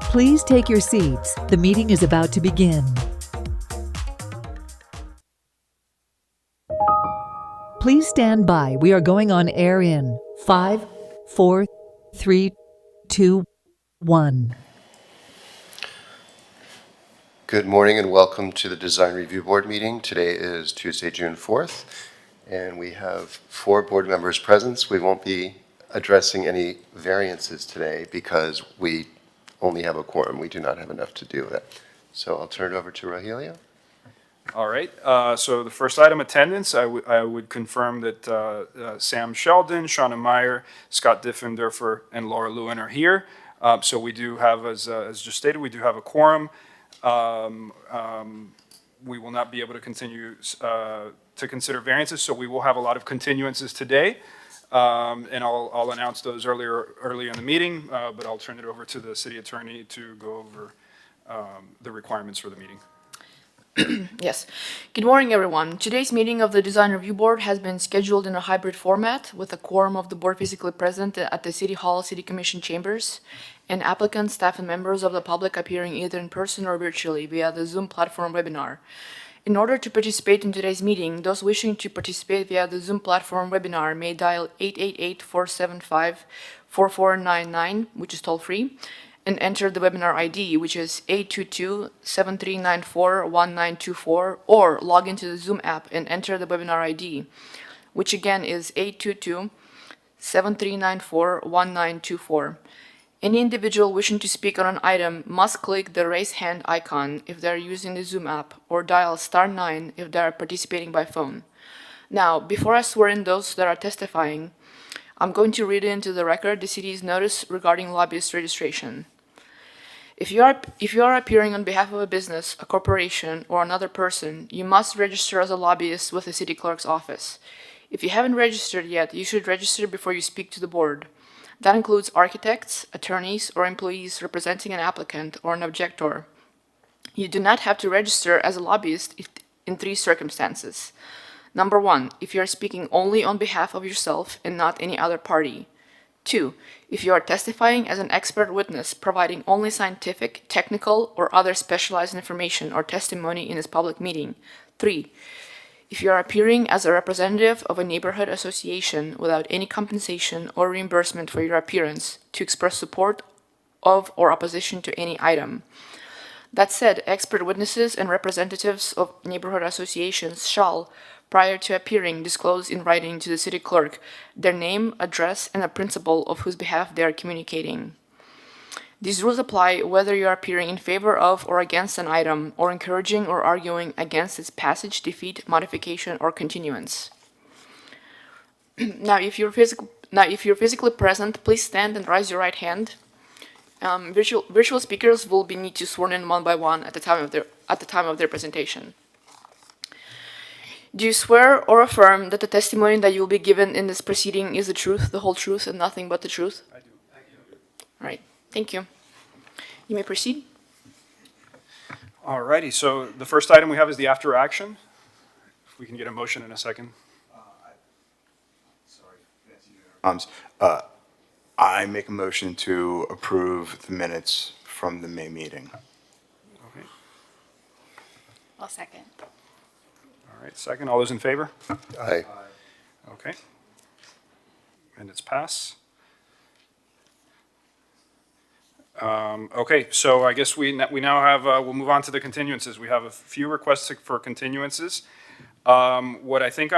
Please take your seats. The meeting is about to begin. Please stand by. We are going on air in 5, 4, 3, 2, 1. Good morning and welcome to the Design Review Board meeting. Today is Tuesday, June 4th, and we have 4 board members present. We won't be addressing any variances today because we only have a quorum. We do not have enough to do that. So I'll turn it over to Rogelio. All right, so the first item, attendance, I would confirm that Sam Sheldon, Shauna Meyer, Scott Diffenderfer, and Laura Lewin are here. So we do have, as just stated, we do have a quorum. We will not be able to continue to consider variances, so we will have a lot of continuances today. And I'll announce those earlier in the meeting, but I'll turn it over to the city attorney to go over the requirements for the meeting. Yes. Good morning, everyone. Today's meeting of the Design Review Board has been scheduled in a hybrid format with a quorum of the board physically present at the City Hall City Commission chambers and applicants, staff, and members of the public appearing either in person or virtually via the Zoom platform webinar. In order to participate in today's meeting, those wishing to participate via the Zoom platform webinar may dial 888-475-4499, which is toll-free, and enter the webinar ID, which is 822-7394-1924, or log into the Zoom app and enter the webinar ID, which again is 822-7394-1924. Any individual wishing to speak on an item must click the raise hand icon if they are using the Zoom app, or dial *9 if they are participating by phone. Now, before I swear in those that are testifying, I'm going to read into the record the city's notice regarding lobbyist registration. If you are appearing on behalf of a business, a corporation, or another person, you must register as a lobbyist with the city clerk's office. If you haven't registered yet, you should register before you speak to the board. That includes architects, attorneys, or employees representing an applicant or an objector. You do not have to register as a lobbyist in 3 circumstances. Number 1, if you are speaking only on behalf of yourself and not any other party. 2, if you are testifying as an expert witness providing only scientific, technical, or other specialized information or testimony in this public meeting. 3, if you are appearing as a representative of a neighborhood association without any compensation or reimbursement for your appearance to express support of or opposition to any item. That said, expert witnesses and representatives of neighborhood associations shall, prior to appearing, disclose in writing to the city clerk their name, address, and the principal of whose behalf they are communicating. These rules apply whether you are appearing in favor of or against an item, or encouraging or arguing against its passage, defeat, modification, or continuance. Now, if you're physically present, please stand and raise your right hand. Virtual speakers will need to sworn in one by one at the time of their presentation. Do you swear or affirm that the testimony that you will be given in this proceeding is the truth, the whole truth, and nothing but the truth? I do. All right. Thank you. You may proceed. All righty, so the first item we have is the after action. If we can get a motion in a second. I make a motion to approve the minutes from the May meeting. Okay. I'll second. All right, second. All those in favor? Aye. Okay. And it's pass. Okay, so I guess we now have, we'll move on to the continuances. We have a few requests for continuances. What I think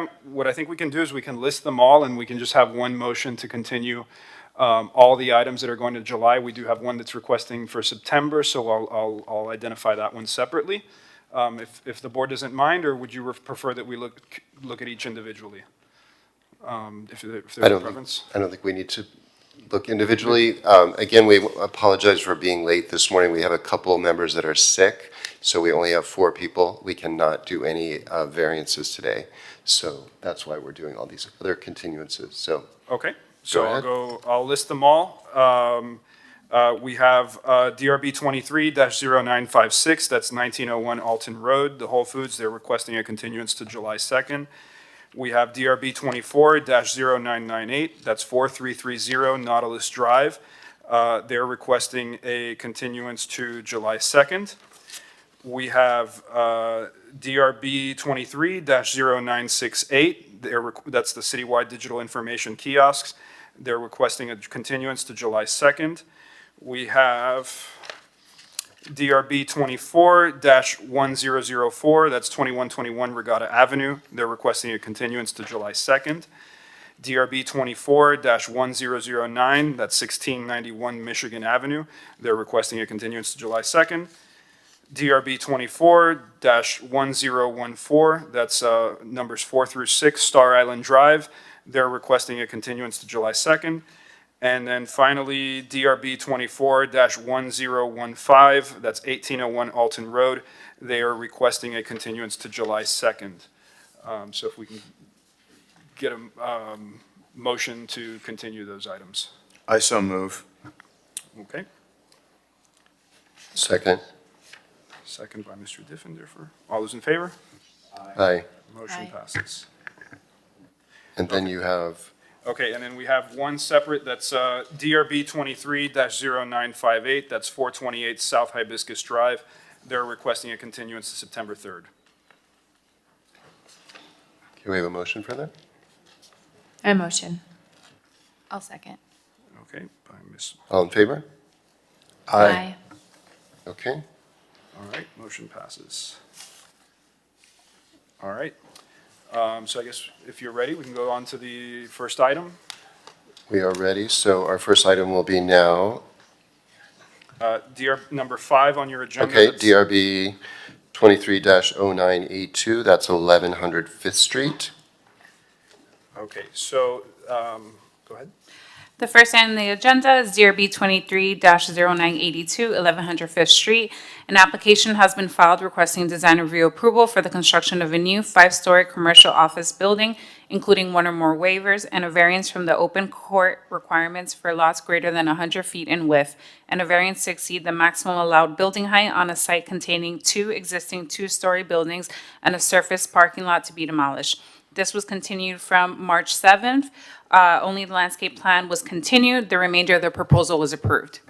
we can do is we can list them all and we can just have one motion to continue all the items that are going to July. We do have one that's requesting for September, so I'll identify that one separately. If the board doesn't mind, or would you prefer that we look at each individually? If there's a preference? I don't think we need to look individually. Again, we apologize for being late this morning. We have a couple of members that are sick, so we only have 4 people. We cannot do any variances today. So that's why we're doing all these other continuances. So Okay, so ahead. I'll list them all. We have DRB 23-0956, that's 1901 Alton Road, the Whole Foods. They're requesting a continuance to July 2nd. We have DRB 24-0998, that's 4330 Nautilus Drive. They're requesting a continuance to July 2nd. We have DRB 23-0968. That's the citywide digital information kiosks. They're requesting a continuance to July 2nd. We have DRB 24-1004, that's 2121 Regatta Avenue. They're requesting a continuance to July 2nd. DRB 24-1009, that's 1691 Michigan Avenue. They're requesting a continuance to July 2nd. DRB 24-1014, that's numbers 4 through 6, Star Island Drive. They're requesting a continuance to July 2nd. And then finally, DRB 24-1015, that's 1801 Alton Road. They are requesting a continuance to July 2nd. So if we can get a motion to continue those items. I so move. Okay. Second. Second by Mr. Diffenderfer. All those in favor? Aye. Motion Aye. passes. And then you have, Okay, and then we have one separate, that's DRB 23-0958, that's 428 South Hibiscus Drive. They're requesting a continuance to September 3rd. can we have a motion for that? I motion. I'll second. Okay, by Ms. All in favor? Aye. Okay. All right, motion passes. All right, so I guess if you're ready, we can go on to the first item. We are ready. So our first item will be now, DR number 5 on your agenda. okay, that's- DRB 23-0982, that's 1100 Fifth Street. Okay, so, go ahead. The first item on the agenda is DRB 23-0982, 1100 Fifth Street. An application has been filed requesting design review approval for the construction of a new 5-story commercial office building, including one or more waivers and a variance from the open court requirements for lots greater than 100 feet in width, and a variance to exceed the maximum allowed building height on a site containing 2 existing 2-story buildings and a surface parking lot to be demolished. This was continued from March 7th. Only the landscape plan was continued. The remainder of the proposal was approved.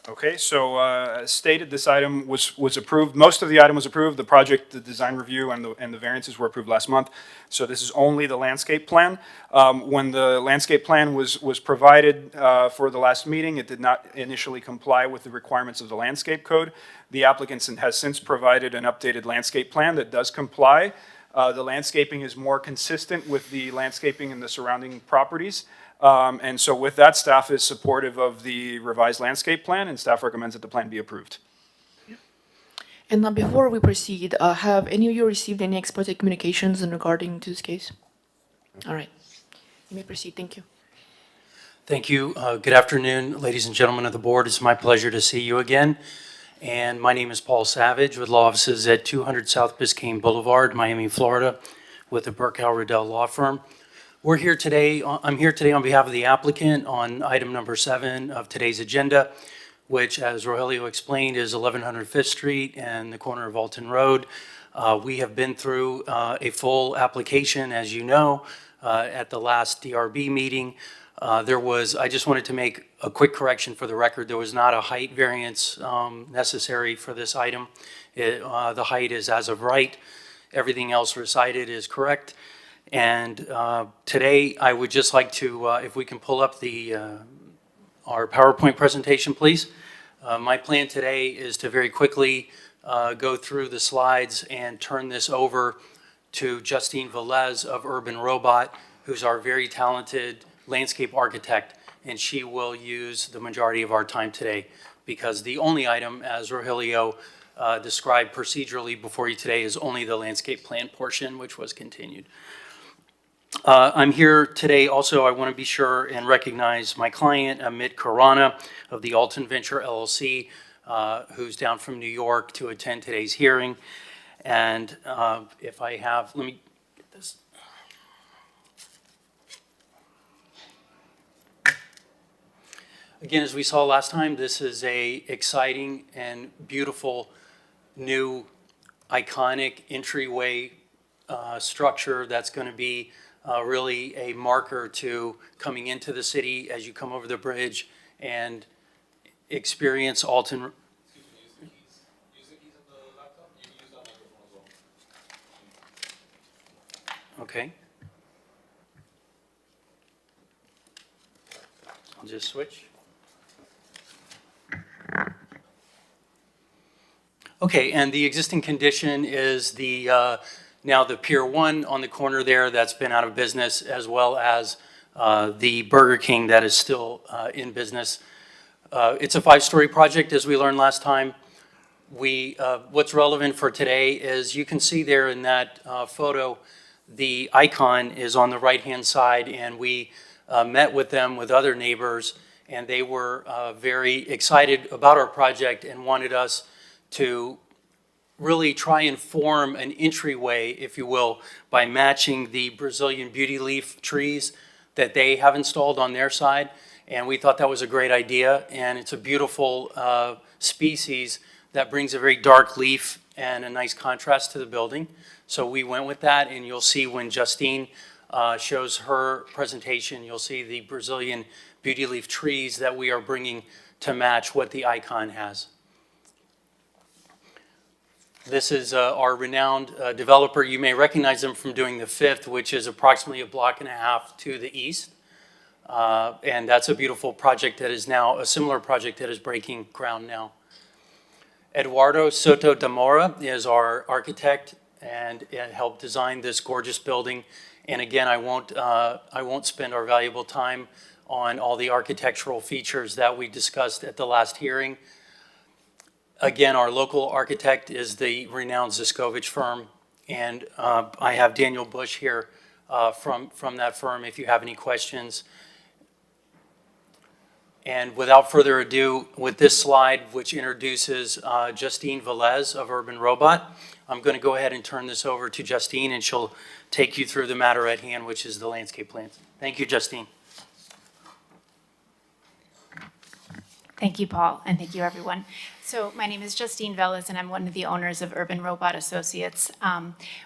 Okay, so as stated, this item was approved. Most of the item was approved. The project, the design review, and the variances were approved last month. So this is only the landscape plan. When the landscape plan was provided for the last meeting, it did not initially comply with the requirements of the landscape code. The applicant has since provided an updated landscape plan that does comply. The landscaping is more consistent with the landscaping in the surrounding properties. And so with that, staff is supportive of the revised landscape plan, and staff recommends that the plan be approved. And now, before we proceed, have any of you received any ex parte communications in regarding to this case? All right. You may proceed. Thank you. Thank you. Good afternoon, ladies and gentlemen of the board. It's my pleasure to see you again. And my name is Paul Savage with law offices at 200 South Biscayne Boulevard, Miami, Florida, with the Burkow Riddell Law Firm. I'm here today on behalf of the applicant on item number 7 of today's agenda, which, as Rogelio explained, is 1100 Fifth Street and the corner of Alton Road. We have been through a full application, as you know, at the last DRB meeting. I just wanted to make a quick correction for the record. There was not a height variance necessary for this item. The height is as of right. Everything else recited is correct. And today, I would just like to, if we can pull up our PowerPoint presentation, please. My plan today is to very quickly go through the slides and turn this over to Justine Velez of Urban Robot, who's our very talented landscape architect, and she will use the majority of our time today because the only item, as Rogelio described procedurally before you today, is only the landscape plan portion, which was continued. I'm here today also, I want to be sure and recognize my client, Amit Khurana of the Alton Venture LLC, who's down from New York to attend today's hearing. And if I have, let me get this. Again, as we saw last time, this is a exciting and beautiful new iconic entryway structure that's going to be really a marker to coming into the city as you come over the bridge and experience Alton. Okay. I'll just switch. Okay, and the existing condition is the, now the Pier 1 on the corner there that's been out of business, as well as the Burger King that is still in business. It's a 5-story project, as we learned last time. What's relevant for today is you can see there in that photo, the icon is on the right-hand side, and we met with them, with other neighbors, and they were very excited about our project and wanted us to really try and form an entryway, if you will, by matching the Brazilian beauty leaf trees that they have installed on their side. And we thought that was a great idea, and it's a beautiful species that brings a very dark leaf and a nice contrast to the building. So we went with that, and you'll see when Justine shows her presentation, you'll see the Brazilian beauty leaf trees that we are bringing to match what the icon has. This is our renowned developer. You may recognize them from doing the Fifth, which is approximately a block and a half to the east. And that's a beautiful project that is now, a similar project that is breaking ground now. Eduardo Soto da Mora is our architect and helped design this gorgeous building. And again, I won't spend our valuable time on all the architectural features that we discussed at the last hearing. Again, our local architect is the renowned Ziskovich firm, and I have Daniel Bush here from that firm if you have any questions. And without further ado, with this slide, which introduces Justine Velez of Urban Robot, I'm going to go ahead and turn this over to Justine, and she'll take you through the matter at hand, which is the landscape plans. Thank you, Justine. Thank you, Paul, and thank you, everyone. So my name is Justine Velez, and I'm one of the owners of Urban Robot Associates,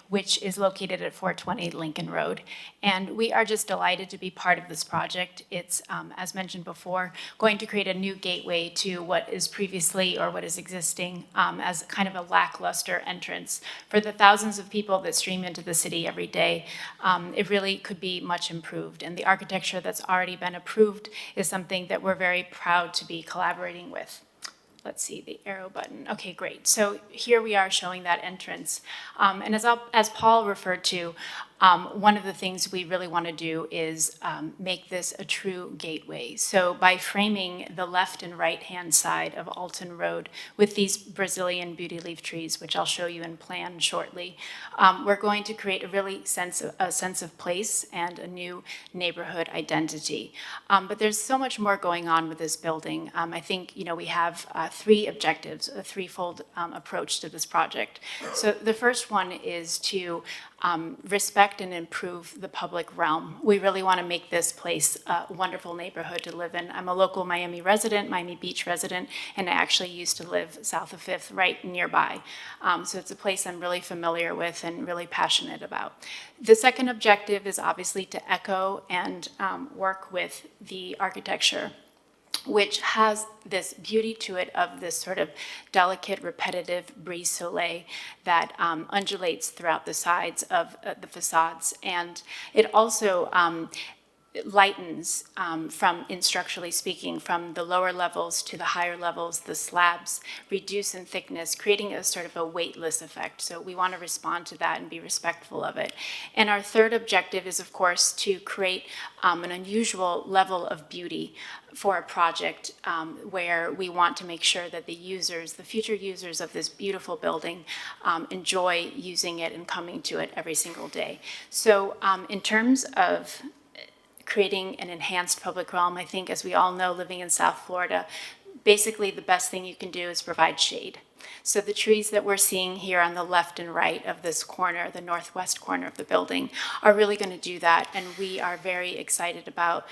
which is located at 420 Lincoln Road. And we are just delighted to be part of this project. It's, as mentioned before, going to create a new gateway to what is previously, or what is existing, as kind of a lackluster entrance. For the thousands of people that stream into the city every day, it really could be much improved. And the architecture that's already been approved is something that we're very proud to be collaborating with. Let's see, the arrow button. Okay, great. So here we are showing that entrance. And as Paul referred to, one of the things we really want to do is make this a true gateway. So by framing the left and right-hand side of Alton Road with these Brazilian beauty leaf trees, which I'll show you in plan shortly, we're going to create a really sense of place and a new neighborhood identity. But there's so much more going on with this building. I think, we have 3 objectives, a threefold approach to this project. So the first one is to respect and improve the public realm. We really want to make this place a wonderful neighborhood to live in. I'm a local Miami resident, Miami Beach resident, and I actually used to live south of Fifth, right nearby. So it's a place I'm really familiar with and really passionate about. The second objective is obviously to echo and work with the architecture, which has this beauty to it of this sort of delicate, repetitive brise soleil that undulates throughout the sides of the facades. And it also lightens structurally speaking, from the lower levels to the higher levels. The slabs reduce in thickness, creating a sort of a weightless effect. So we want to respond to that and be respectful of it. And our third objective is, of course, to create an unusual level of beauty for a project where we want to make sure that the users, the future users of this beautiful building, enjoy using it and coming to it every single day. So in terms of creating an enhanced public realm, I think, as we all know, living in South Florida, basically the best thing you can do is provide shade. So the trees that we're seeing here on the left and right of this corner, the northwest corner of the building, are really going to do that. And we are very excited about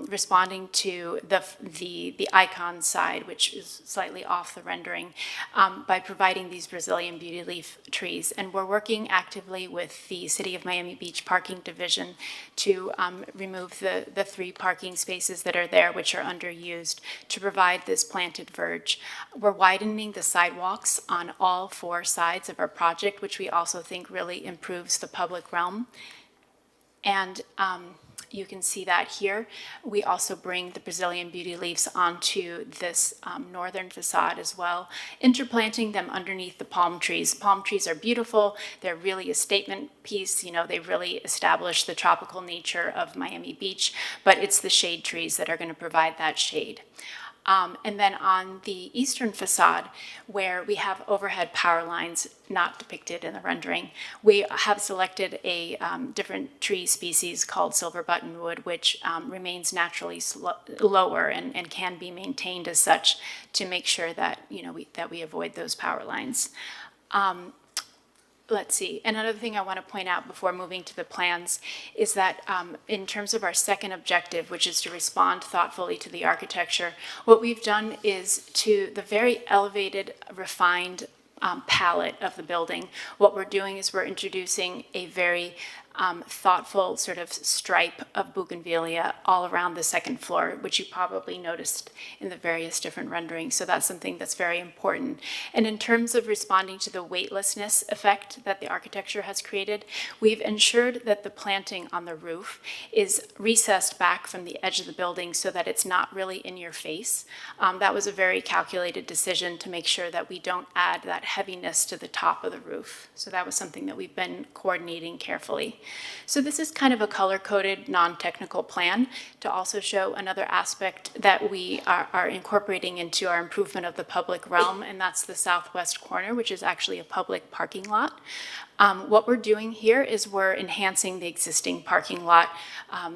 responding to the icon side, which is slightly off the rendering, by providing these Brazilian beauty leaf trees. And we're working actively with the City of Miami Beach Parking Division to remove the 3 parking spaces that are there, which are underused, to provide this planted verge. We're widening the sidewalks on all 4 sides of our project, which we also think really improves the public realm. And you can see that here. We also bring the Brazilian beauty leaves onto this northern facade as well, interplanting them underneath the palm trees. Palm trees are beautiful. They're really a statement piece. You know, they really establish the tropical nature of Miami Beach, but it's the shade trees that are going to provide that shade. And then on the eastern facade, where we have overhead power lines not depicted in the rendering, we have selected a different tree species called silver buttonwood, which remains naturally lower and can be maintained as such to make sure that, you know, that we avoid those power lines. Let's see, another thing I want to point out before moving to the plans is that in terms of our second objective, which is to respond thoughtfully to the architecture, what we've done is to the very elevated, refined palette of the building. What we're doing is we're introducing a very thoughtful sort of stripe of bougainvillea all around the second floor, which you probably noticed in the various different renderings. So that's something that's very important. And in terms of responding to the weightlessness effect that the architecture has created, we've ensured that the planting on the roof is recessed back from the edge of the building so that it's not really in your face. That was a very calculated decision to make sure that we don't add that heaviness to the top of the roof. So that was something that we've been coordinating carefully. So this is kind of a color-coded, non-technical plan to also show another aspect that we are incorporating into our improvement of the public realm, and that's the southwest corner, which is actually a public parking lot. What we're doing here is we're enhancing the existing parking lot.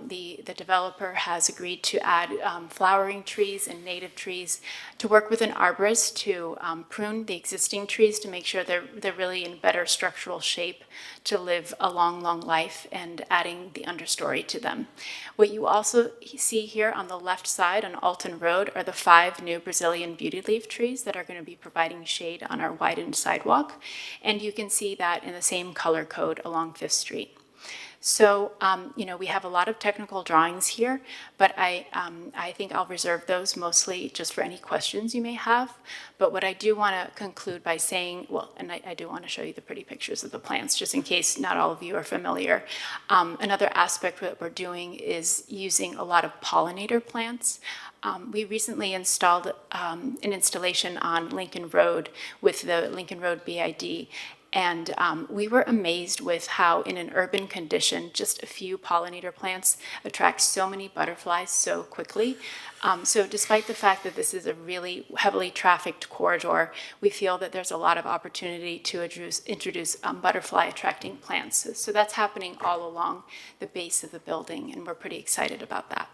The developer has agreed to add flowering trees and native trees to work with an arborist to prune the existing trees to make sure they're really in better structural shape to live a long, long life, and adding the understory to them. What you also see here on the left side on Alton Road are the 5 new Brazilian beauty leaf trees that are going to be providing shade on our widened sidewalk. And you can see that in the same color code along 5th Street. So, you know, we have a lot of technical drawings here, but I think I'll reserve those mostly just for any questions you may have. But what I do want to conclude by saying, well, and I do want to show you the pretty pictures of the plants, just in case not all of you are familiar. Another aspect that we're doing is using a lot of pollinator plants. We recently installed an installation on Lincoln Road with the Lincoln Road BID. And we were amazed with how, in an urban condition, just a few pollinator plants attract so many butterflies so quickly. So despite the fact that this is a really heavily trafficked corridor, we feel that there's a lot of opportunity to introduce butterfly attracting plants. So that's happening all along the base of the building, and we're pretty excited about that.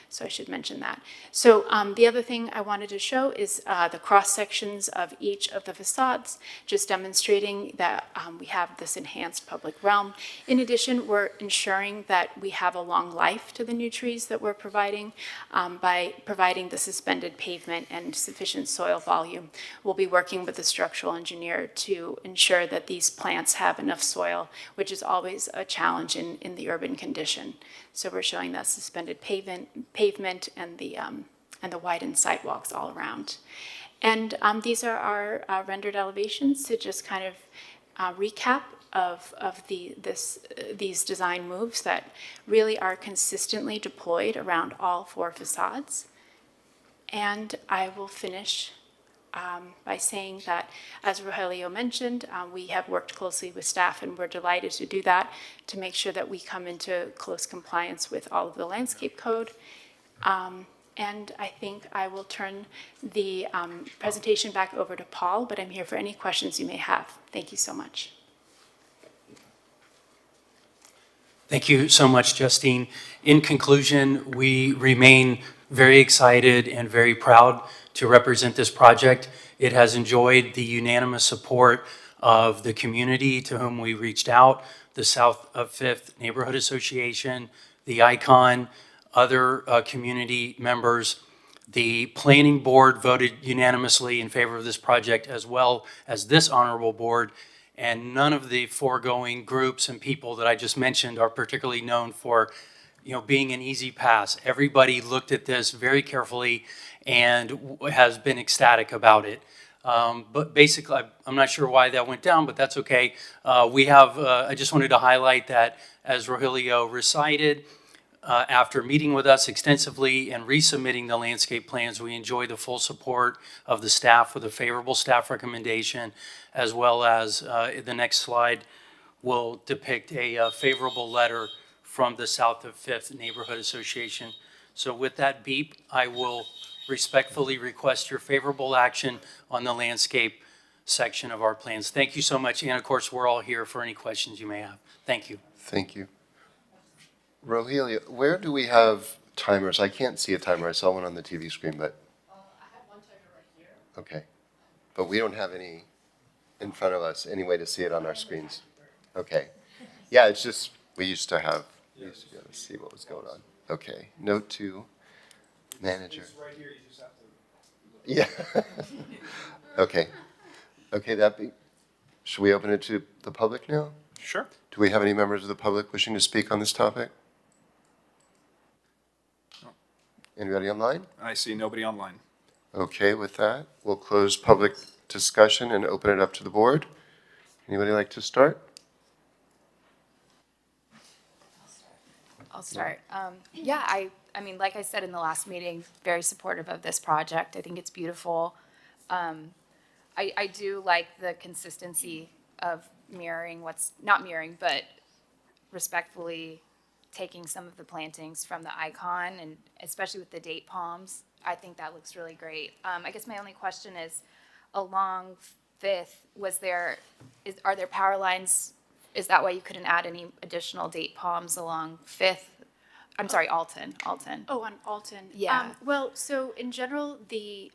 So I should mention that. So the other thing I wanted to show is the cross sections of each of the facades, just demonstrating that we have this enhanced public realm. In addition, we're ensuring that we have a long life to the new trees that we're providing by providing the suspended pavement and sufficient soil volume. We'll be working with the structural engineer to ensure that these plants have enough soil, which is always a challenge in the urban condition. So we're showing that suspended pavement and the widened sidewalks all around. And these are our rendered elevations to just kind of recap of these design moves that really are consistently deployed around all 4 facades. And I will finish by saying that, as Rogelio mentioned, we have worked closely with staff, and we're delighted to do that to make sure that we come into close compliance with all of the landscape code. And I think I will turn the presentation back over to Paul, but I'm here for any questions you may have. Thank you so much. Thank you so much, Justine. In conclusion, we remain very excited and very proud to represent this project. It has enjoyed the unanimous support of the community to whom we reached out, the South of Fifth Neighborhood Association, the ICON, other community members. The planning board voted unanimously in favor of this project, as well as this honorable board. And none of the foregoing groups and people that I just mentioned are particularly known for, being an easy pass. Everybody looked at this very carefully and has been ecstatic about it. But basically, I'm not sure why that went down, but that's okay. I just wanted to highlight that, as Rogelio recited, after meeting with us extensively and resubmitting the landscape plans, we enjoy the full support of the staff with a favorable staff recommendation, as well as the next slide will depict a favorable letter from the South of Fifth Neighborhood Association. So with that beep, I will respectfully request your favorable action on the landscape section of our plans. Thank you so much. And of course, we're all here for any questions you may have. Thank you. Thank you. Rogelio, where do we have timers? I can't see a timer. I saw one on the TV screen, but. I have one timer right here. Okay. But we don't have any in front of us, any way to see it on our screens. Okay. Yeah, it's just, we used to be able to see what was going on. Okay. Note to manager. It's right here, you just have to. Yeah. Okay. Okay, should we open it to the public now? Sure. Do we have any members of the public wishing to speak on this topic? Anybody online? I see nobody online. Okay, with that, we'll close public discussion and open it up to the board. Anybody like to start? I'll start. Yeah, I mean, like I said in the last meeting, very supportive of this project. I think it's beautiful. I do like the consistency of not mirroring, but respectfully taking some of the plantings from the icon, and especially with the date palms. I think that looks really great. I guess my only question is, along Fifth, are there power lines? Is that why you couldn't add any additional date palms along Fifth? I'm sorry, Alton. Oh, on Alton. Yeah. Well, so in general, the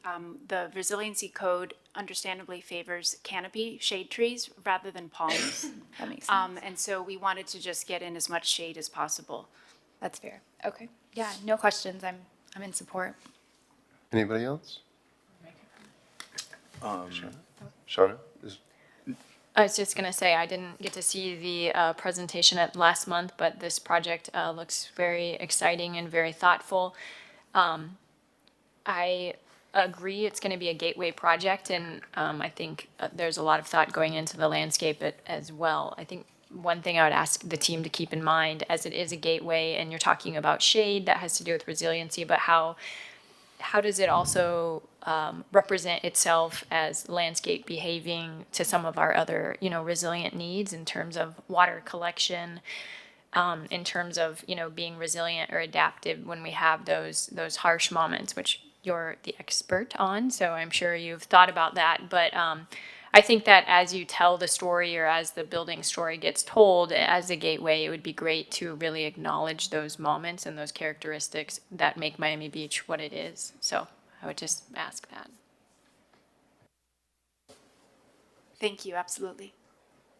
resiliency code understandably favors canopy shade trees rather than palms. That makes sense. And so we wanted to just get in as much shade as possible. That's fair. Okay. Yeah, no questions. I'm in support. Anybody else? Shauna? I was just going to say, I didn't get to see the presentation at last month, but this project looks very exciting and very thoughtful. I agree it's going to be a gateway project, and I think there's a lot of thought going into the landscape as well. I think one thing I would ask the team to keep in mind, as it is a gateway and you're talking about shade, that has to do with resiliency, but how does it also represent itself as landscape behaving to some of our other, resilient needs in terms of water collection, in terms of, being resilient or adaptive when we have those harsh moments, which you're the expert on. So I'm sure you've thought about that. But I think that as you tell the story, or as the building story gets told as a gateway, it would be great to really acknowledge those moments and those characteristics that make Miami Beach what it is. So I would just ask that. Thank you, absolutely.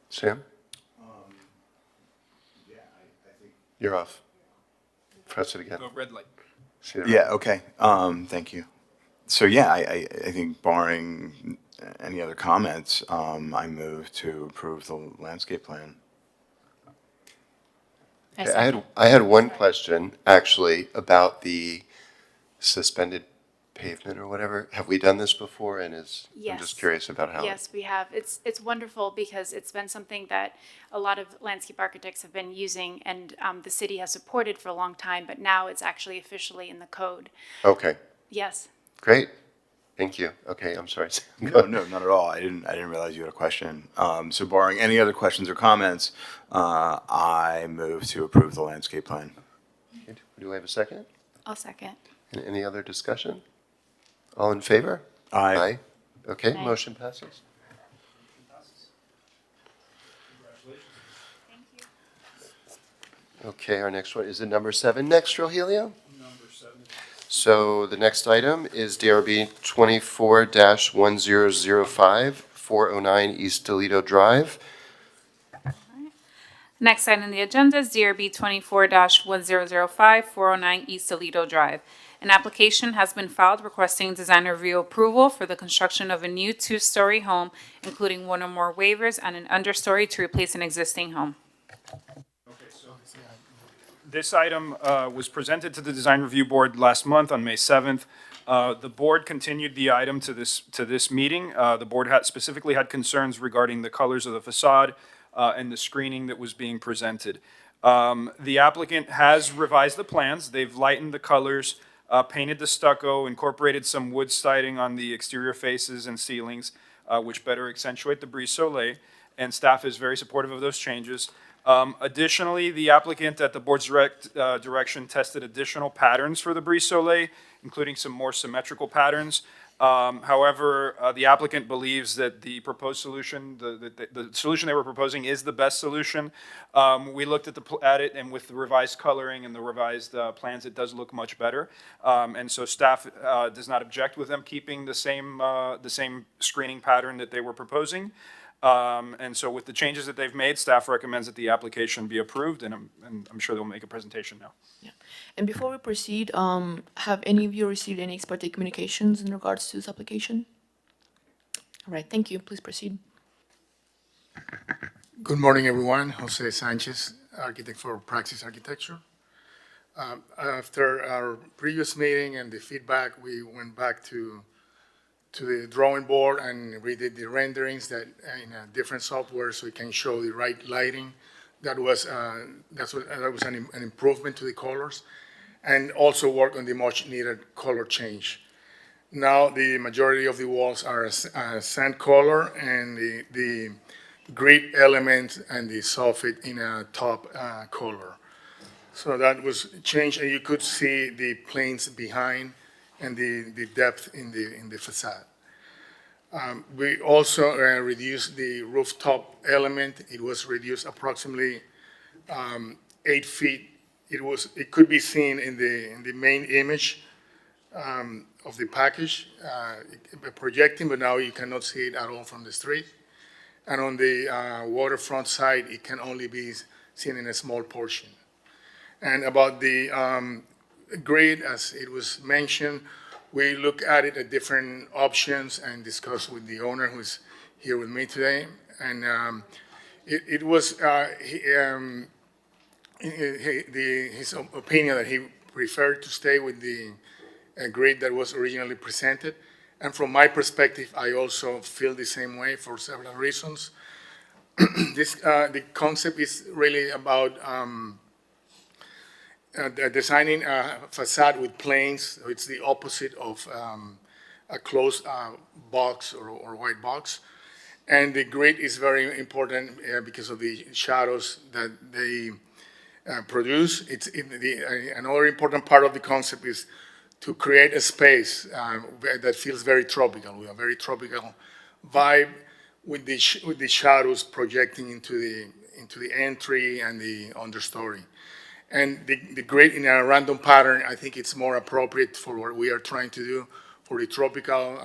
Sam? You're off. Press it again. Oh, red light. See it? Yeah, okay. Thank you. So yeah, I think barring any other comments, I move to approve the landscape plan. Okay, I had one question, actually, about the suspended pavement or whatever. Have we done this before? And I'm Yes. just curious about how. Yes, we have. It's wonderful because it's been something that a lot of landscape architects have been using, and the city has supported for a long time, but now it's actually officially in the code. Okay, Yes. great. Thank you. Okay, I'm sorry. No, not at all. I didn't realize you had a question. So barring any other questions or comments, I move to approve the landscape plan. Do I have a second? I'll second. And any other discussion? All in favor? Aye. Okay, Aye. motion passes. Okay, our next one, is it number 7 next, Rogelio? Number 7. So the next item is DRB 24-1005, 409 East Toledo Drive. Next item on the agenda is DRB 24-1005, 409 East Toledo Drive. An application has been filed requesting design review approval for the construction of a new two-story home, including one or more waivers and an understory to replace an existing home. This item was presented to the Design Review Board last month on May 7th. The board continued the item to this meeting. The board specifically had concerns regarding the colors of the facade and the screening that was being presented. The applicant has revised the plans. They've lightened the colors, painted the stucco, incorporated some wood siding on the exterior faces and ceilings, which better accentuate the brise soleil, and staff is very supportive of those changes. Additionally, the applicant at the board's direction tested additional patterns for the brise soleil, including some more symmetrical patterns. However, the applicant believes that the proposed solution, the solution they were proposing is the best solution. We looked at it, and with the revised coloring and the revised plans, it does look much better. And so staff does not object with them keeping the same screening pattern that they were proposing. And so with the changes that they've made, staff recommends that the application be approved, and I'm sure they'll make a presentation now. Yeah. And before we proceed, have any of you received any ex parte communications in regards to this application? All right, thank you. Please proceed. Good morning, everyone. Jose Sanchez, architect for Praxis Architecture. After our previous meeting and the feedback, we went back to the drawing board and redid the renderings that in a different software so it can show the right lighting. That was an improvement to the colors, and also work on the much needed color change. Now the majority of the walls are a sand color, and the grid element and the soffit in a top color. So that was changed, and you could see the planes behind and the depth in the facade. We also reduced the rooftop element. It was reduced approximately 8 feet. It could be seen in the main image of the package, projecting, but now you cannot see it at all from the street. And on the waterfront side, it can only be seen in a small portion. And about the grade, as it was mentioned, we look at it at different options and discuss with the owner who's here with me today. And it was his opinion that he preferred to stay with the grade that was originally presented. And from my perspective, I also feel the same way for several reasons. The concept is really about designing a facade with planes. It's the opposite of a closed box or white box. And the grid is very important because of the shadows that they produce. Another important part of the concept is to create a space that feels very tropical, with a very tropical vibe, with the shadows projecting into the entry and the understory. And the grid in a random pattern, I think it's more appropriate for what we are trying to do for the tropical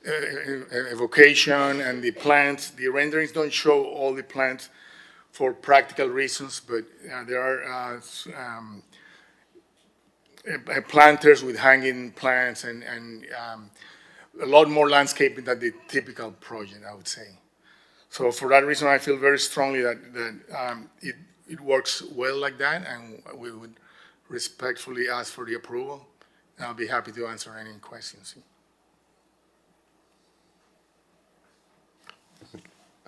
evocation and the plants. The renderings don't show all the plants for practical reasons, but there are planters with hanging plants and a lot more landscaping than the typical project, I would say. So for that reason, I feel very strongly that it works well like that, and we would respectfully ask for the approval. And I'll be happy to answer any questions.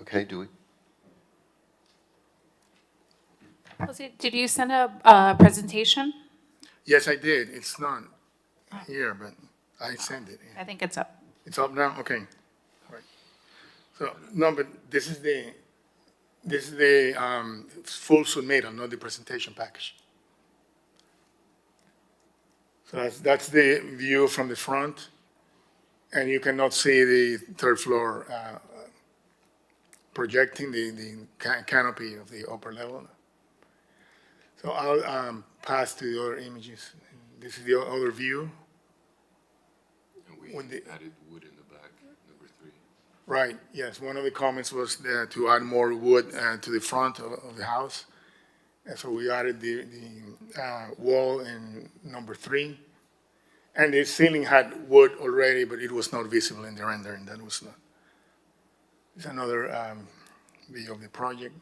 Okay, do we? Jose, did you send a presentation? Yes, I did. It's not here, but I sent it. I think it's up. It's up now? Okay. All right. So, no, but this is the full submittal, not the presentation package. So that's the view from the front, and you cannot see the third floor projecting the canopy of the upper level. So I'll pass to your images. this is the other view. And we When the- added wood in the back, number 3. Right, yes, one of the comments was to add more wood to the front of the house. And so we added the wall in number 3. And the ceiling had wood already, but it was not visible in the rendering. That was not. It's another view of the project.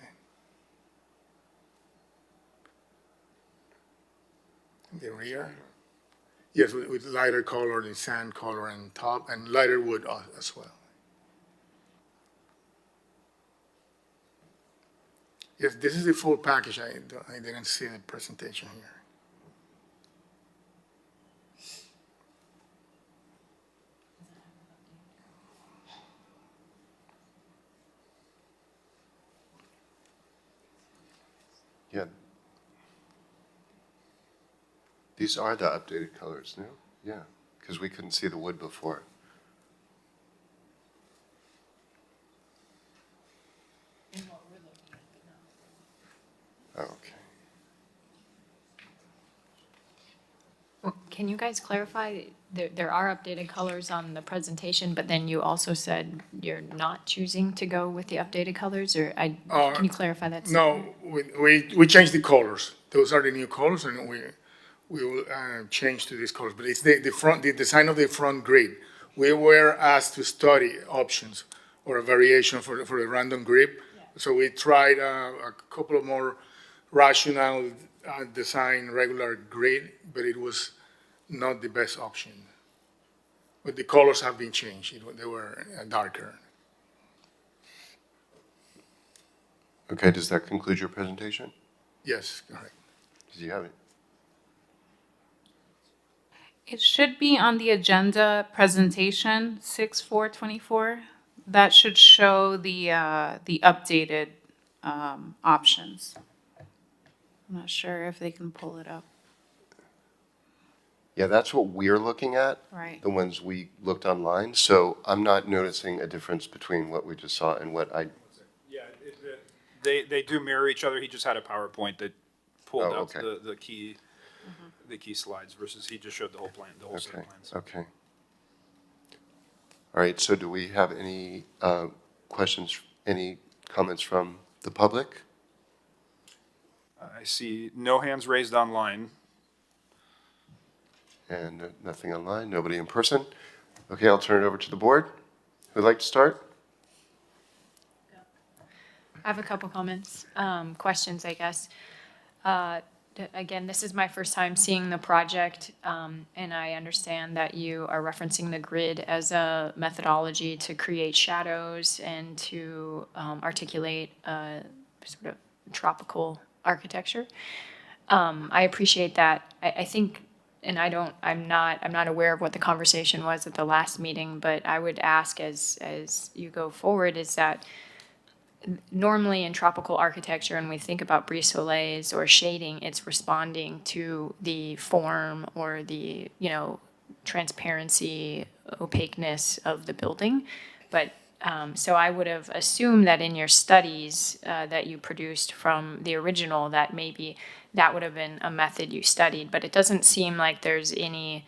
The rear. Yes, with lighter color, the sand color and top, and lighter wood as well. Yes, this is the full package. I didn't see the presentation here. Yeah. These are the updated colors, no? Yeah, because we couldn't see the wood before. Oh, okay. Can you guys clarify, there are updated colors on the presentation, but then you also said you're not choosing to go with the updated colors, or can you clarify that? No, we changed the colors. Those are the new colors, and we will change to these colors. But it's the design of the front grid. We were asked to study options or a variation for the random grip. Yeah. So we tried a couple of more rational design regular grid, but it was not the best option. But the colors have been changed. They were darker. Okay, does that conclude your presentation? Yes, correct. Do you have it? It should be on the agenda presentation, 6/4/24. That should show the updated options. I'm not sure if they can pull it up. Yeah, that's what we're looking at. Right. The ones we looked online. So I'm not noticing a difference between what we just saw and what I. Yeah, they do mirror each other. He just had a PowerPoint that pulled up okay. the key slides versus he just showed the whole plan, the whole set of plans. Okay. All right, so do we have any questions, any comments from the public? I see no hands raised online. And nothing online, nobody in person. Okay, I'll turn it over to the board. Who'd like to start? I have a couple comments, questions, I guess. Again, this is my first time seeing the project, and I understand that you are referencing the grid as a methodology to create shadows and to articulate a sort of tropical architecture. I appreciate that. I think, and I'm not aware of what the conversation was at the last meeting, but I would ask as you go forward is that normally in tropical architecture, and we think about brise-soleils or shading, it's responding to the form or the, transparency, opaqueness of the building. But so I would have assumed that in your studies that you produced from the original, that maybe that would have been a method you studied. But it doesn't seem like there's any.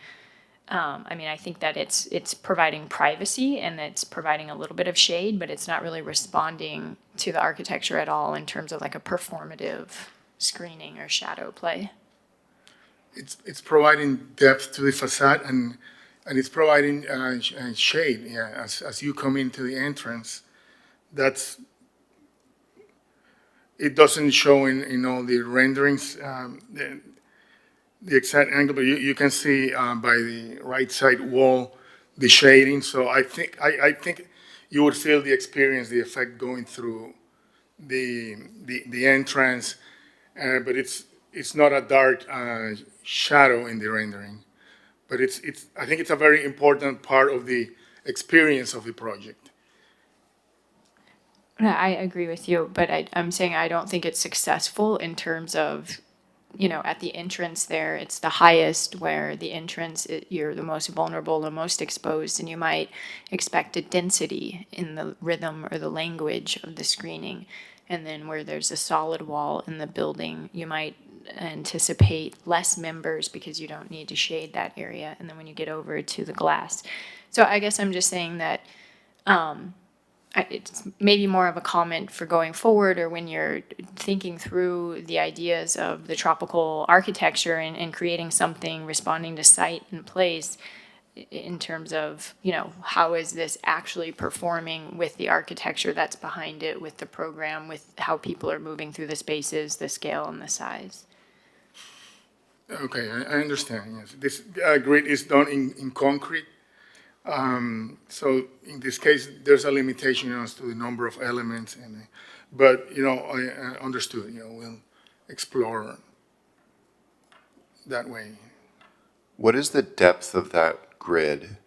I think that it's providing privacy and it's providing a little bit of shade, but it's not really responding to the architecture at all in terms of like a performative screening or shadow play. It's providing depth to the facade and it's providing shade. Yeah, as you come into the entrance, it doesn't show in all the renderings. The exact angle, but you can see by the right side wall the shading. So I think you would feel the experience, the effect going through the entrance, but it's not a dark shadow in the rendering. But I think it's a very important part of the experience of the project. I agree with you, but I'm saying I don't think it's successful in terms of, at the entrance there, it's the highest where the entrance, you're the most vulnerable, the most exposed, and you might expect a density in the rhythm or the language of the screening. And then where there's a solid wall in the building, you might anticipate less members because you don't need to shade that area. And then when you get over to the glass. So I guess I'm just saying that it's maybe more of a comment for going forward, or when you're thinking through the ideas of the tropical architecture and creating something responding to site and place, in terms of, you know, how is this actually performing with the architecture that's behind it, with the program, with how people are moving through the spaces, the scale and the size. Okay, I understand, yes. This grid is done in concrete. So in this case, there's a limitation as to the number of elements, but, you know, I understood, you know, we'll explore that way. What is the depth of that grid?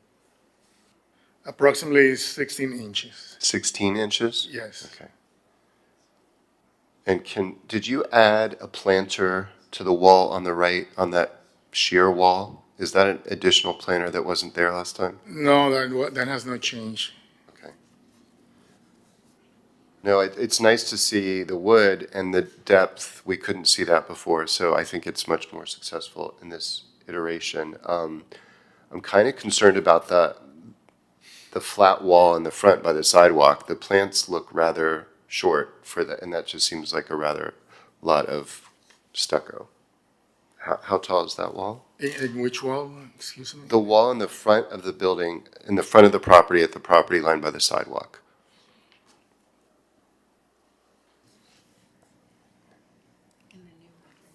Approximately 16 inches, 16 inches? yes. Okay. And did you add a planter to the wall on the right, on that sheer wall? Is that an additional planter that wasn't there last time? No, that has not changed. Okay. No, it's nice to see the wood and the depth. We couldn't see that before, so I think it's much more successful in this iteration. I'm kind of concerned about the flat wall in the front by the sidewalk. The plants look rather short for that, and that just seems like a rather lot of stucco. How tall is that wall? In which wall, excuse me? The wall in the front of the building, in the front of the property, at the property line by the sidewalk.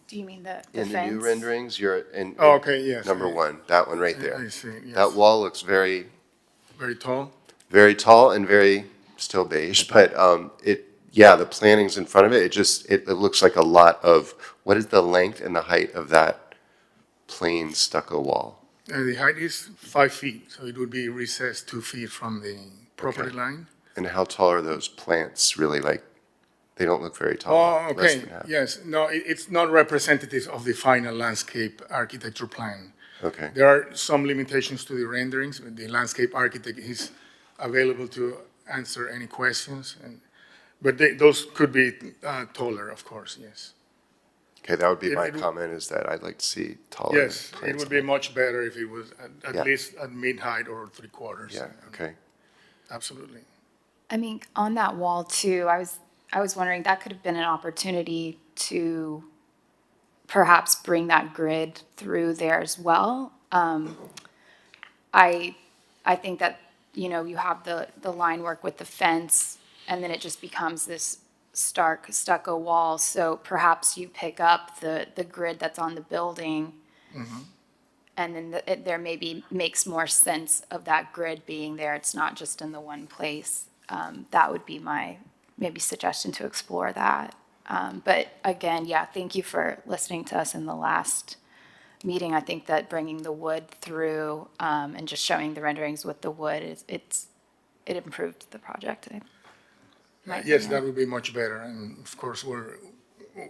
Do you mean the In the fence? new renderings, you're in. Oh, okay, yes. Number one, that one right there. I see, yes. That wall looks very, Very tall? very tall and very, still beige, but the plantings in front of it, it looks like a lot of, what is the length and the height of that plain stucco wall? The height is 5 feet, so it would be recessed 2 feet from the property Okay. line. And how tall are those plants really, like, they don't look very tall. Oh, less okay, than half. yes. No, it's not representative of the final landscape architecture plan. Okay, There are some limitations to the renderings. The landscape architect is available to answer any questions, but those could be taller, of course, yes. okay, that would be my It- comment, is that I'd like to see taller Yes, it plants. would be much better if it was at Yeah. least at mid-height or 3/4. Yeah, okay. Absolutely. I mean, on that wall too, I was wondering, that could have been an opportunity to perhaps bring that grid through there as well. I think that, you know, you have the line work with the fence, and then it just becomes this stark stucco wall. So perhaps you pick up the grid that's on the building, and then there maybe makes more sense of that grid being there. It's not just in the one place. That would be my maybe suggestion to explore that. But again, yeah, thank you for listening to us in the last meeting. I think that bringing the wood through and just showing the renderings with the wood, it improved the project. Yes, that would be much better, and of course, we're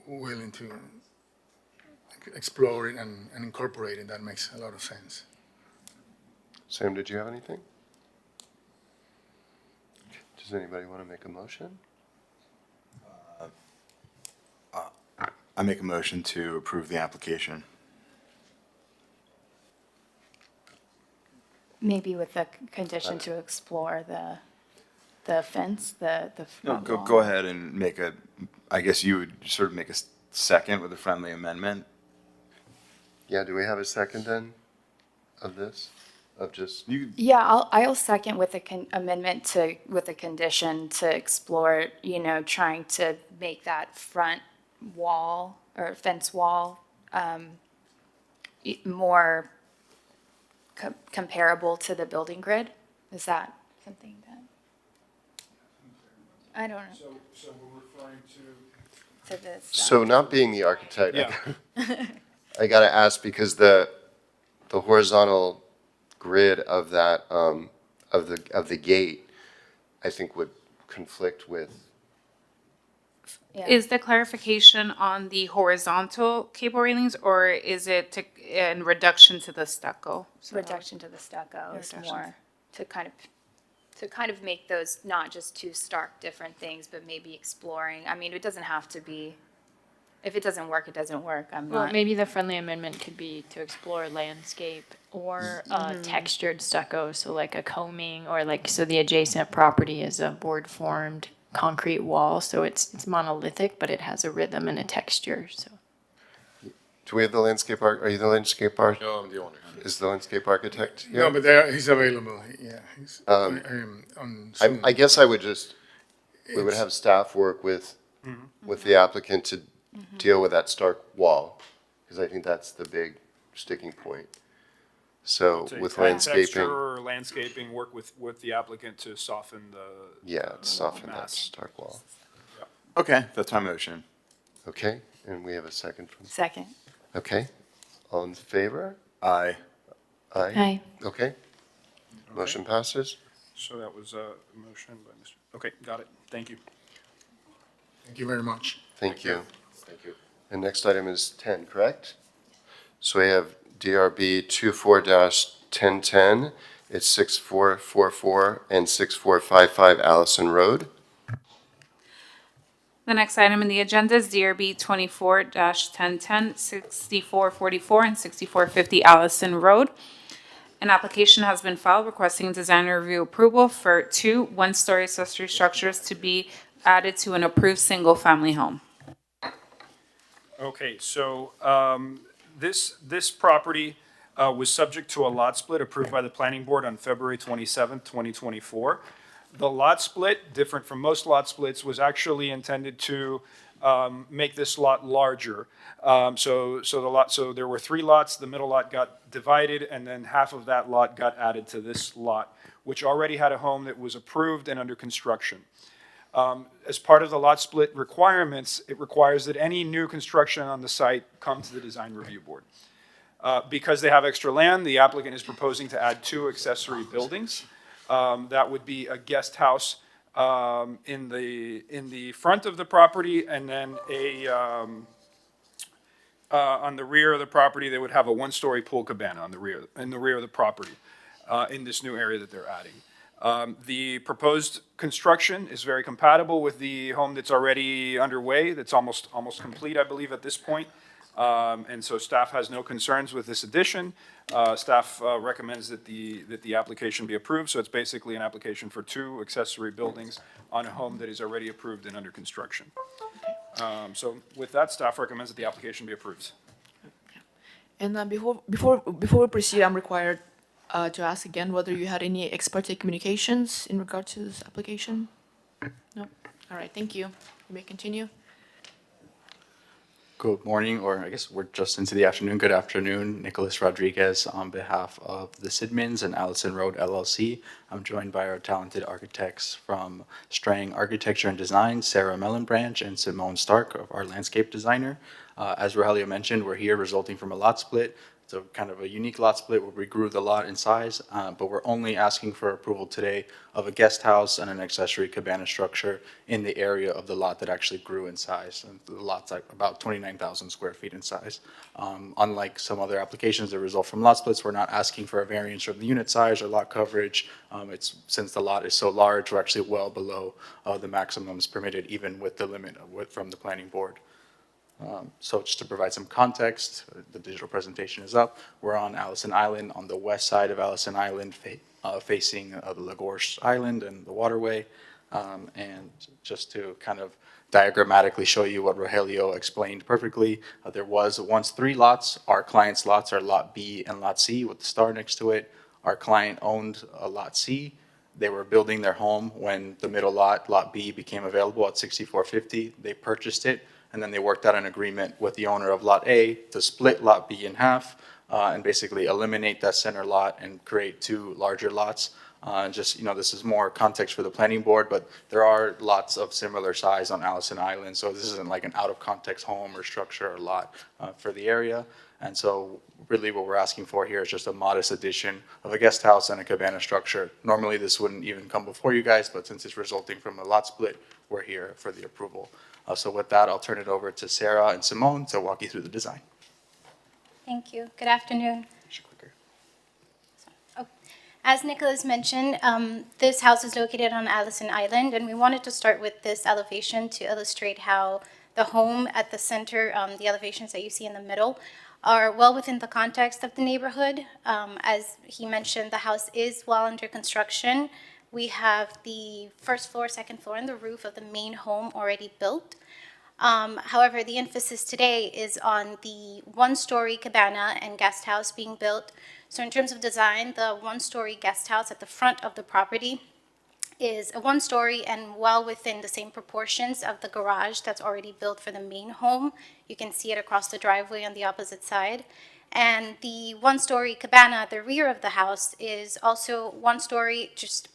willing to explore it and incorporate it. That makes a lot of sense. Sam, did you have anything? Does anybody want to make a motion? I make a motion to approve the application. Maybe with the condition to explore the fence, the No, front wall. go ahead and make I guess you would sort of make a second with a friendly amendment. Yeah, do we have a second then of this? Yeah, I'll second with a amendment with a condition to explore, you know, trying to make that front wall or fence wall more comparable to the building grid. Is that something that? I don't know. So we're referring to? To this. So not being the architect, Yeah. I gotta ask, because the horizontal grid of that, of the gate, I think would conflict with, Yeah. Is the clarification on the horizontal cable railings, or is it in reduction to the stucco? So- Reduction to the stucco is Reduction. more to kind of make those not just two stark different things, but maybe exploring. I mean, it doesn't have to be if it doesn't work, it doesn't work. I'm Well, not. maybe the friendly amendment could be to explore landscape or textured stucco, so like a combing, or like, so the adjacent property is a board-formed concrete wall, so it's monolithic, but it has a rhythm and a texture, so. Do we have the landscape are you the landscape art? No, I'm the owner. Is the landscape architect here? No, but he's available. Yeah, he's on Zoom. I guess I would just, we would It's- have staff work with the applicant to deal with that stark wall, because I think that's the big sticking point. So Say with add landscaping, Texture or landscaping, work with the applicant to soften the. yeah, soften that mass. stark wall. Okay, that's my motion. Okay, and we have a second from, Second. okay, all in favor? Aye. Aye? Aye. Okay, motion passes. So that was a motion by Mr. Okay, got it. Thank you. Thank you very much. Thank you. Thank you. And next item is 10, correct? So we have DRB 24-1010, it's 6444 and 6455 Allison Road. The next item in the agenda is DRB 24-1010, 6444 and 6450 Allison Road. An application has been filed requesting designer review approval for 2 one-story accessory structures to be added to an approved single-family home. Okay, so this property was subject to a lot split approved by the planning board on February 27th, 2024. The lot split, different from most lot splits, was actually intended to make this lot larger. So there were 3 lots, the middle lot got divided, and then half of that lot got added to this lot, which already had a home that was approved and under construction. As part of the lot split requirements, it requires that any new construction on the site come to the design review board. Because they have extra land, the applicant is proposing to add 2 accessory buildings. That would be a guest house in the front of the property, and then on the rear of the property, they would have a 1-story pool cabana in the rear of the property in this new area that they're adding. The proposed construction is very compatible with the home that's already underway, that's almost complete, I believe, at this point. And so staff has no concerns with this addition. Staff recommends that the application be approved, so it's basically an application for 2 accessory buildings on a home that is already approved and under construction. So with that, staff recommends that the application be approved. And before we proceed, I'm required to ask again whether you had any ex parte communications in regard to this application? No? All right, thank you. You may continue. Good morning, or I guess we're just into the afternoon. Good afternoon, Nicholas Rodriguez on behalf of the Sidmans and Allison Road LLC. I'm joined by our talented architects from Strang Architecture and Design, Sarah Mellenbranch and Simone Stark, of our landscape designer. As Rogelio mentioned, we're here resulting from a lot split. It's a kind of a unique lot split where we grew the lot in size, but we're only asking for approval today of a guest house and an accessory cabana structure in the area of the lot that actually grew in size. And the lot's like about 29,000 square feet in size. Unlike some other applications that result from lot splits, we're not asking for a variance from the unit size or lot coverage. Since the lot is so large, we're actually well below the maximums permitted, even with the limit from the planning board. So just to provide some context, the digital presentation is up. We're on Allison Island, on the west side of Allison Island, facing the Lagorce Island and the waterway. And just to kind of diagrammatically show you what Rogelio explained perfectly, there was once 3 lots. Our client's lots are Lot B and Lot C with the star next to it. Our client owned Lot C. They were building their home when the middle lot, Lot B, became available at 6450. They purchased it. And then they worked out an agreement with the owner of Lot A to split Lot B in half and basically eliminate that center lot and create 2 larger lots. This is more context for the planning board, but there are lots of similar size on Allison Island. So this isn't like an out of context home or structure or lot for the area. And so really what we're asking for here is just a modest addition of a guest house and a cabana structure. Normally this wouldn't even come before you guys, but since it's resulting from a lot split, we're here for the approval. So with that, I'll turn it over to Sarah and Simone to walk you through the design. Thank you. Good afternoon. As Nicholas mentioned, this house is located on Allison Island, and we wanted to start with this elevation to illustrate how The home at the center, the elevations that you see in the middle, are well within the context of the neighborhood. As he mentioned, the house is well under construction. We have the first floor, second floor, and the roof of the main home already built. However, the emphasis today is on the one-story cabana and guest house being built. So in terms of design, the one-story guest house at the front of the property is a one-story and well within the same proportions of the garage that's already built for the main home. You can see it across the driveway on the opposite side. And the one-story cabana at the rear of the house is also one-story, just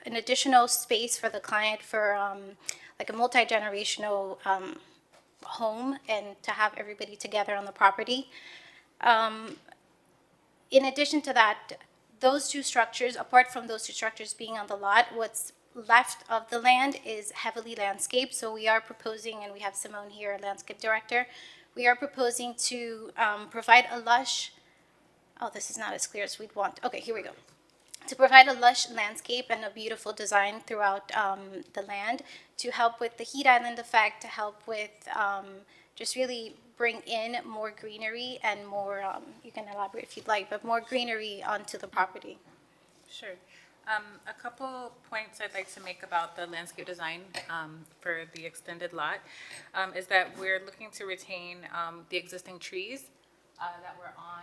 an additional space for the client for like a multi-generational home and to have everybody together on the property. In addition to that, those two structures, apart from those two structures being on the lot, what's left of the land is heavily landscaped. So we are proposing, and we have Simone here, landscape director, we are proposing to provide a lush, oh, this is not as clear as we'd want. Okay, here we go. To provide a lush landscape and a beautiful design throughout the land to help with the heat island effect, to help with just really bring in more greenery and more, you can elaborate if you'd like, but more greenery onto the property. Sure. A couple points I'd like to make about the landscape design for the extended lot is that we're looking to retain the existing trees that were on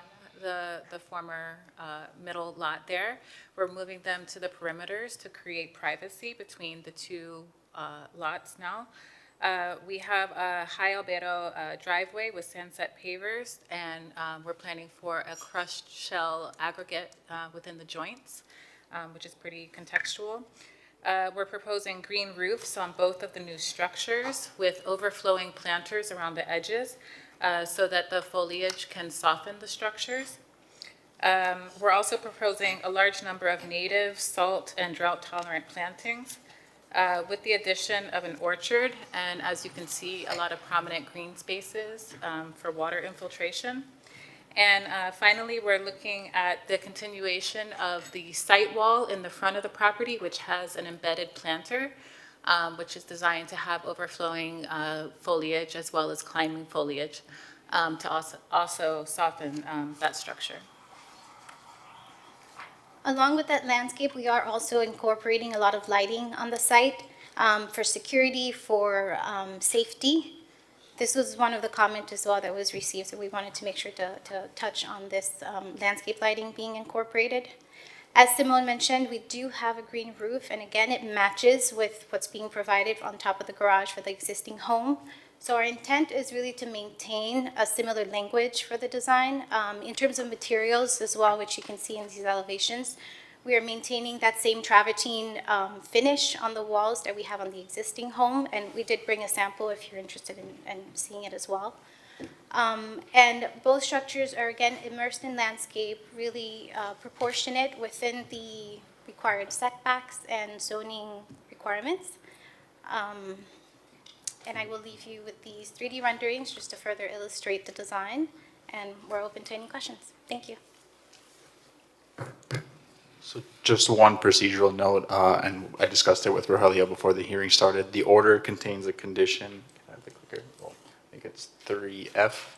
the former middle lot there. We're moving them to the perimeters to create privacy between the two lots now. We have a high albero driveway with sandset pavers, and we're planning for a crushed shell aggregate within the joints, which is pretty contextual. We're proposing green roofs on both of the new structures with overflowing planters around the edges so that the foliage can soften the structures. We're also proposing a large number of native, salt, and drought-tolerant plantings with the addition of an orchard, and as you can see, a lot of prominent green spaces for water infiltration. And finally, we're looking at the continuation of the site wall in the front of the property, which has an embedded planter, which is designed to have overflowing foliage as well as climbing foliage to also soften that structure. Along with that landscape, we are also incorporating a lot of lighting on the site for security, for safety. This was one of the comments as well that was received, so we wanted to make sure to touch on this landscape lighting being incorporated. As Simone mentioned, we do have a green roof, and again, it matches with what's being provided on top of the garage for the existing home. So our intent is really to maintain a similar language for the design. In terms of materials as well, which you can see in these elevations, we are maintaining that same travertine finish on the walls that we have on the existing home, and we did bring a sample if you're interested in seeing it as well. And both structures are again immersed in landscape, really proportionate within the required setbacks and zoning requirements. And I will leave you with these 3D renderings just to further illustrate the design, and we're open to any questions. Thank you. So just one procedural note, and I discussed it with Rogelio before the hearing started. The order contains a condition, can I have the clicker? Well, I think it's 3F,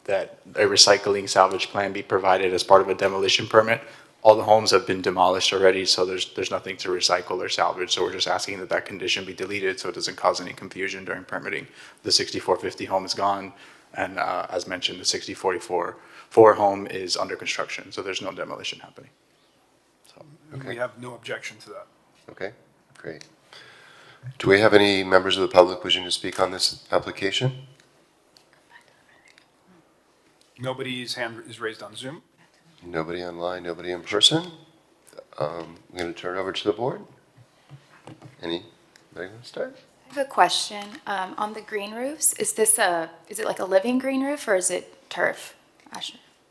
that a recycling salvage plan be provided as part of a demolition permit. All the homes have been demolished already, so there's nothing to recycle or salvage. So we're just asking that that condition be deleted so it doesn't cause any confusion during permitting. The 6450 home is gone, and as mentioned, the 6044 home is under construction, so there's no demolition happening. So, Okay. We have no objection to that. Okay, great. Do we have any members of the public wishing to speak on this application? Nobody's hand is raised on Zoom. Nobody online, nobody in person? I'm going to turn it over to the board. Anybody want to start? I have a question on the green roofs. Is it like a living green roof or is it turf?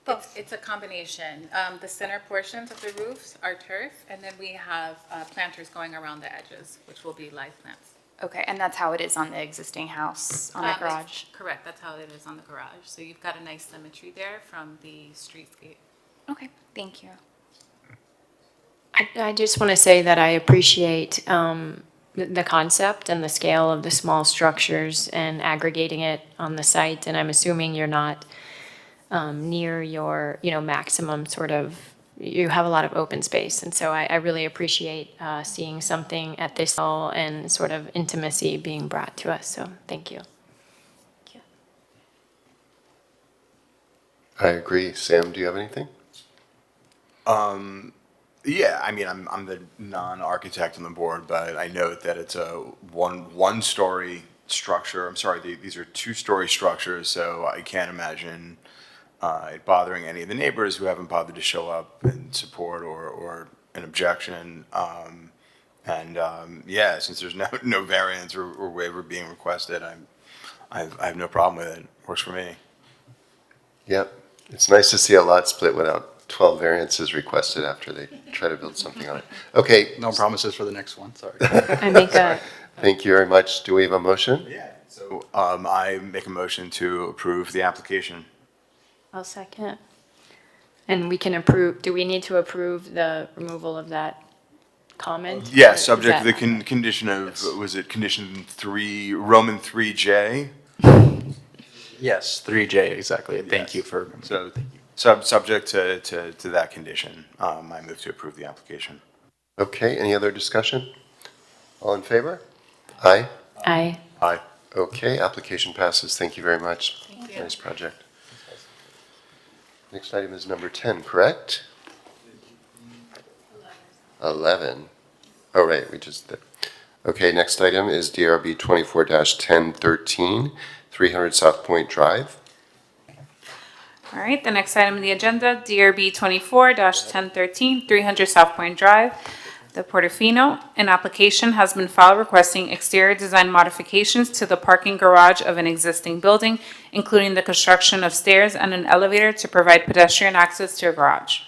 Both. It's a combination. The center portions of the roofs are turf, and then we have planters going around the edges, which will be live plants. Okay, and that's how it is on the existing house, on the garage? Correct, that's how it is on the garage. So you've got a nice symmetry there from the streetscape. Okay, thank you. I just want to say that I appreciate the concept and the scale of the small structures and aggregating it on the site. And I'm assuming you're not near your, maximum sort of, you have a lot of open space. And so I really appreciate seeing something at this level and sort of intimacy being brought to us. So thank you. I agree. Sam, do you have anything? Yeah, I mean, I'm the non-architect on the board, but I note that it's a one-story structure. I'm sorry, these are two-story structures, so I can't imagine it bothering any of the neighbors who haven't bothered to show up and support or an objection. Yeah, since there's no variance or waiver being requested, I have no problem with it. Works for me. Yep. It's nice to see a lot split without 12 variances requested after they try to build something on it. Okay. No promises for the next one, sorry. I make a, Thank you very much. Do we have a motion? Yeah. So I make a motion to approve the application. I'll second. And we can approve, do we need to approve the removal of that comment? Yeah, Or is subject to the that- condition of, was it condition 3, Roman 3J? Yes, 3J, exactly. Thank you for. So, subject to that condition, I move to approve the application. Okay, any other discussion? All in favor? Aye? Aye. Aye. Okay, application passes. Thank you very much. Thank you. Nice project. Next item is number 10, correct? 11. Oh, right, we just did. Okay, next item is DRB 24-1013, 300 South Point Drive. All right, the next item on the agenda, DRB 24-1013, 300 South Point Drive, the Portofino. An application has been filed requesting exterior design modifications to the parking garage of an existing building, including the construction of stairs and an elevator to provide pedestrian access to a garage.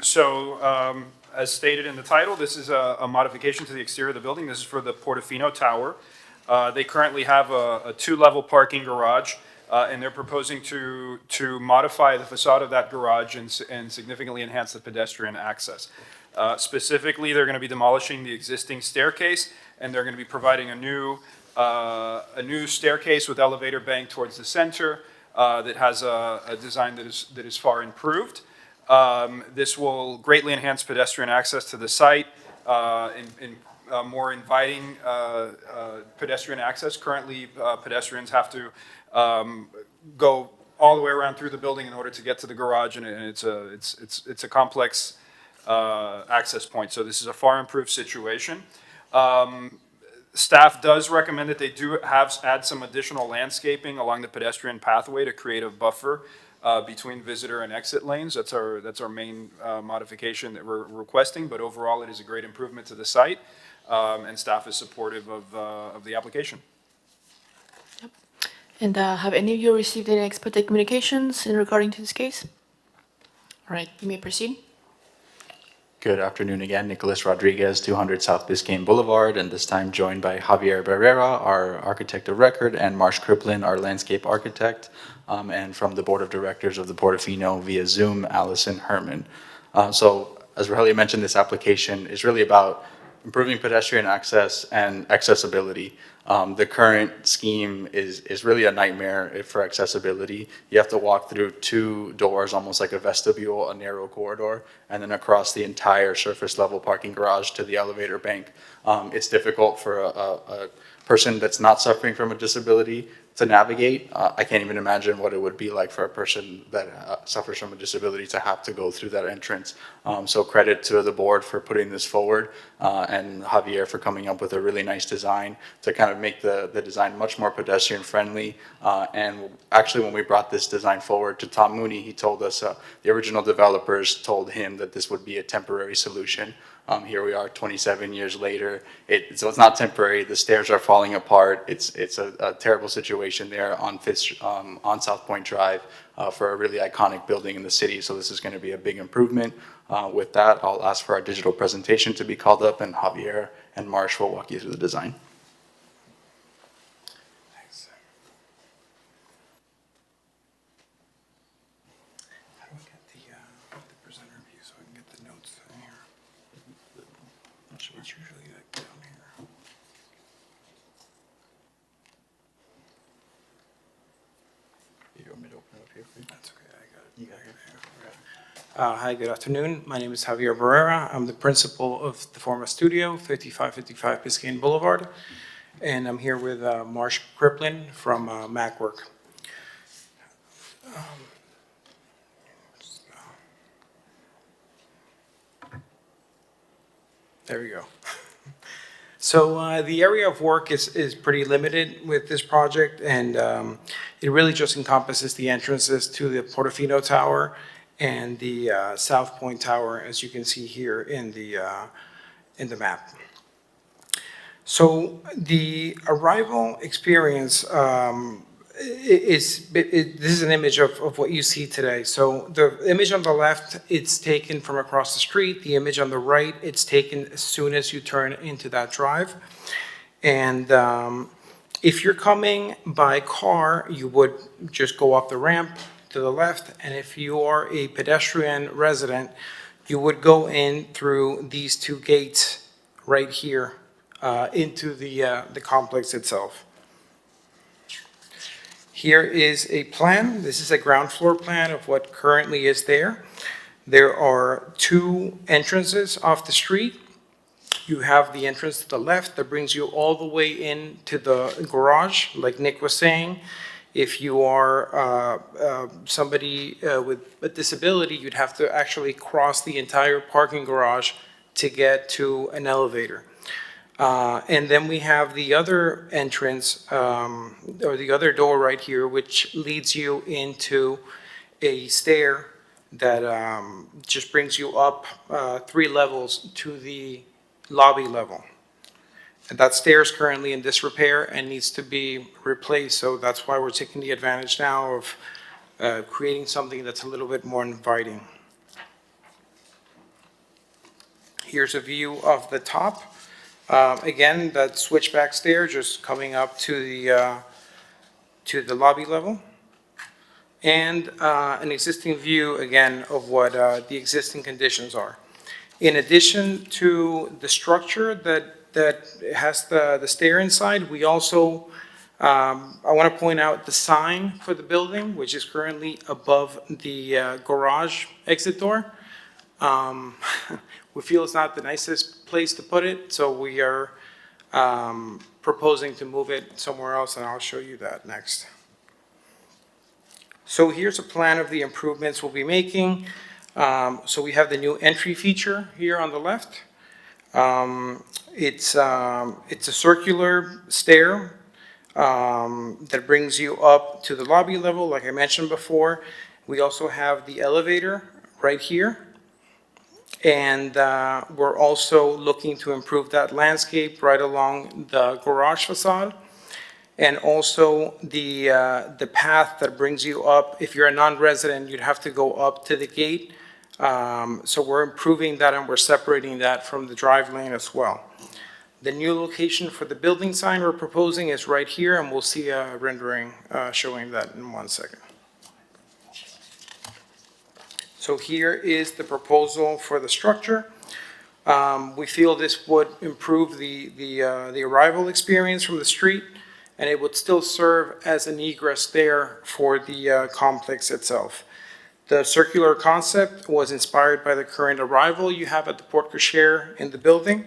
So, as stated in the title, this is a modification to the exterior of the building. This is for the Portofino Tower. They currently have a two-level parking garage, and they're proposing to modify the facade of that garage and significantly enhance the pedestrian access. Specifically, they're going to be demolishing the existing staircase, and they're going to be providing a new staircase with elevator bank towards the center that has a design that is far improved. This will greatly enhance pedestrian access to the site, in more inviting pedestrian access. Currently, pedestrians have to go all the way around through the building in order to get to the garage, and it's a complex access point. So this is a far improved situation. Staff does recommend that they do add some additional landscaping along the pedestrian pathway to create a buffer between visitor and exit lanes. That's our main modification that we're requesting, but overall it is a great improvement to the site, and staff is supportive of the application. And have any of you received any expected communications in regarding to this case? All right, you may proceed. Good afternoon again, Nicholas Rodriguez, 200 South Biscayne Boulevard, and this time joined by Javier Barrera, our architect of record, and Marsh Kriplin, our landscape architect, and from the board of directors of the Portofino via Zoom, Allison Herman. So as Rogelio mentioned, this application is really about improving pedestrian access and accessibility. The current scheme is really a nightmare for accessibility. You have to walk through two doors, almost like a vestibule, a narrow corridor, and then across the entire surface level parking garage to the elevator bank. It's difficult for a person that's not suffering from a disability to navigate. I can't even imagine what it would be like for a person that suffers from a disability to have to go through that entrance. So credit to the board for putting this forward, and Javier for coming up with a really nice design to kind of make the design much more pedestrian friendly. And actually when we brought this design forward to Tom Mooney, he told us, the original developers told him that this would be a temporary solution. Here we are 27 years later. So it's not temporary. The stairs are falling apart. It's a terrible situation there on South Point Drive for a really iconic building in the city. So this is going to be a big improvement. With that, I'll ask for our digital presentation to be called up, and Javier and Marsh will walk you through the design. you want me to open it up here for you? That's okay, I got it. You got it. Hi, good afternoon. My name is Javier Barrera. I'm the principal of the Forma Studio, 5555 Biscayne Boulevard. And I'm here with Marsh Kriplin from MacWork. There we go. So the area of work is pretty limited with this project, and it really just encompasses the entrances to the Portofino Tower and the South Point Tower, as you can see here in the map. So the arrival experience this is an image of what you see today. So the image on the left, it's taken from across the street. The image on the right, it's taken as soon as you turn into that drive. And if you're coming by car, you would just go up the ramp to the left. And if you are a pedestrian resident, you would go in through these two gates right here into the complex itself. Here is a plan. This is a ground floor plan of what currently is there. There are two entrances off the street. You have the entrance to the left that brings you all the way into the garage, like Nick was saying. If you are somebody with a disability, you'd have to actually cross the entire parking garage to get to an elevator. And then we have the other entrance, or the other door right here, which leads you into a stair that just brings you up 3 levels to the lobby level. And that stair is currently in disrepair and needs to be replaced, so that's why we're taking the advantage now of creating something that's a little bit more inviting. Here's a view of the top. Again, that switchback stair just coming up to the lobby level. And an existing view, again, of what the existing conditions are. In addition to the structure that has the stair inside, we also, I want to point out the sign for the building, which is currently above the garage exit door. We feel it's not the nicest place to put it, so we are proposing to move it somewhere else, and I'll show you that next. So here's a plan of the improvements we'll be making. So we have the new entry feature here on the left. It's a circular stair that brings you up to the lobby level, like I mentioned before. We also have the elevator right here. And we're also looking to improve that landscape right along the garage facade. And also the path that brings you up. If you're a non-resident, you'd have to go up to the gate. So we're improving that, and we're separating that from the drive lane as well. The new location for the building sign we're proposing is right here, and we'll see a rendering showing that in 1 second. So here is the proposal for the structure. We feel this would improve the arrival experience from the street, and it would still serve as an egress there for the complex itself. The circular concept was inspired by the current arrival you have at the porte cochere in the building.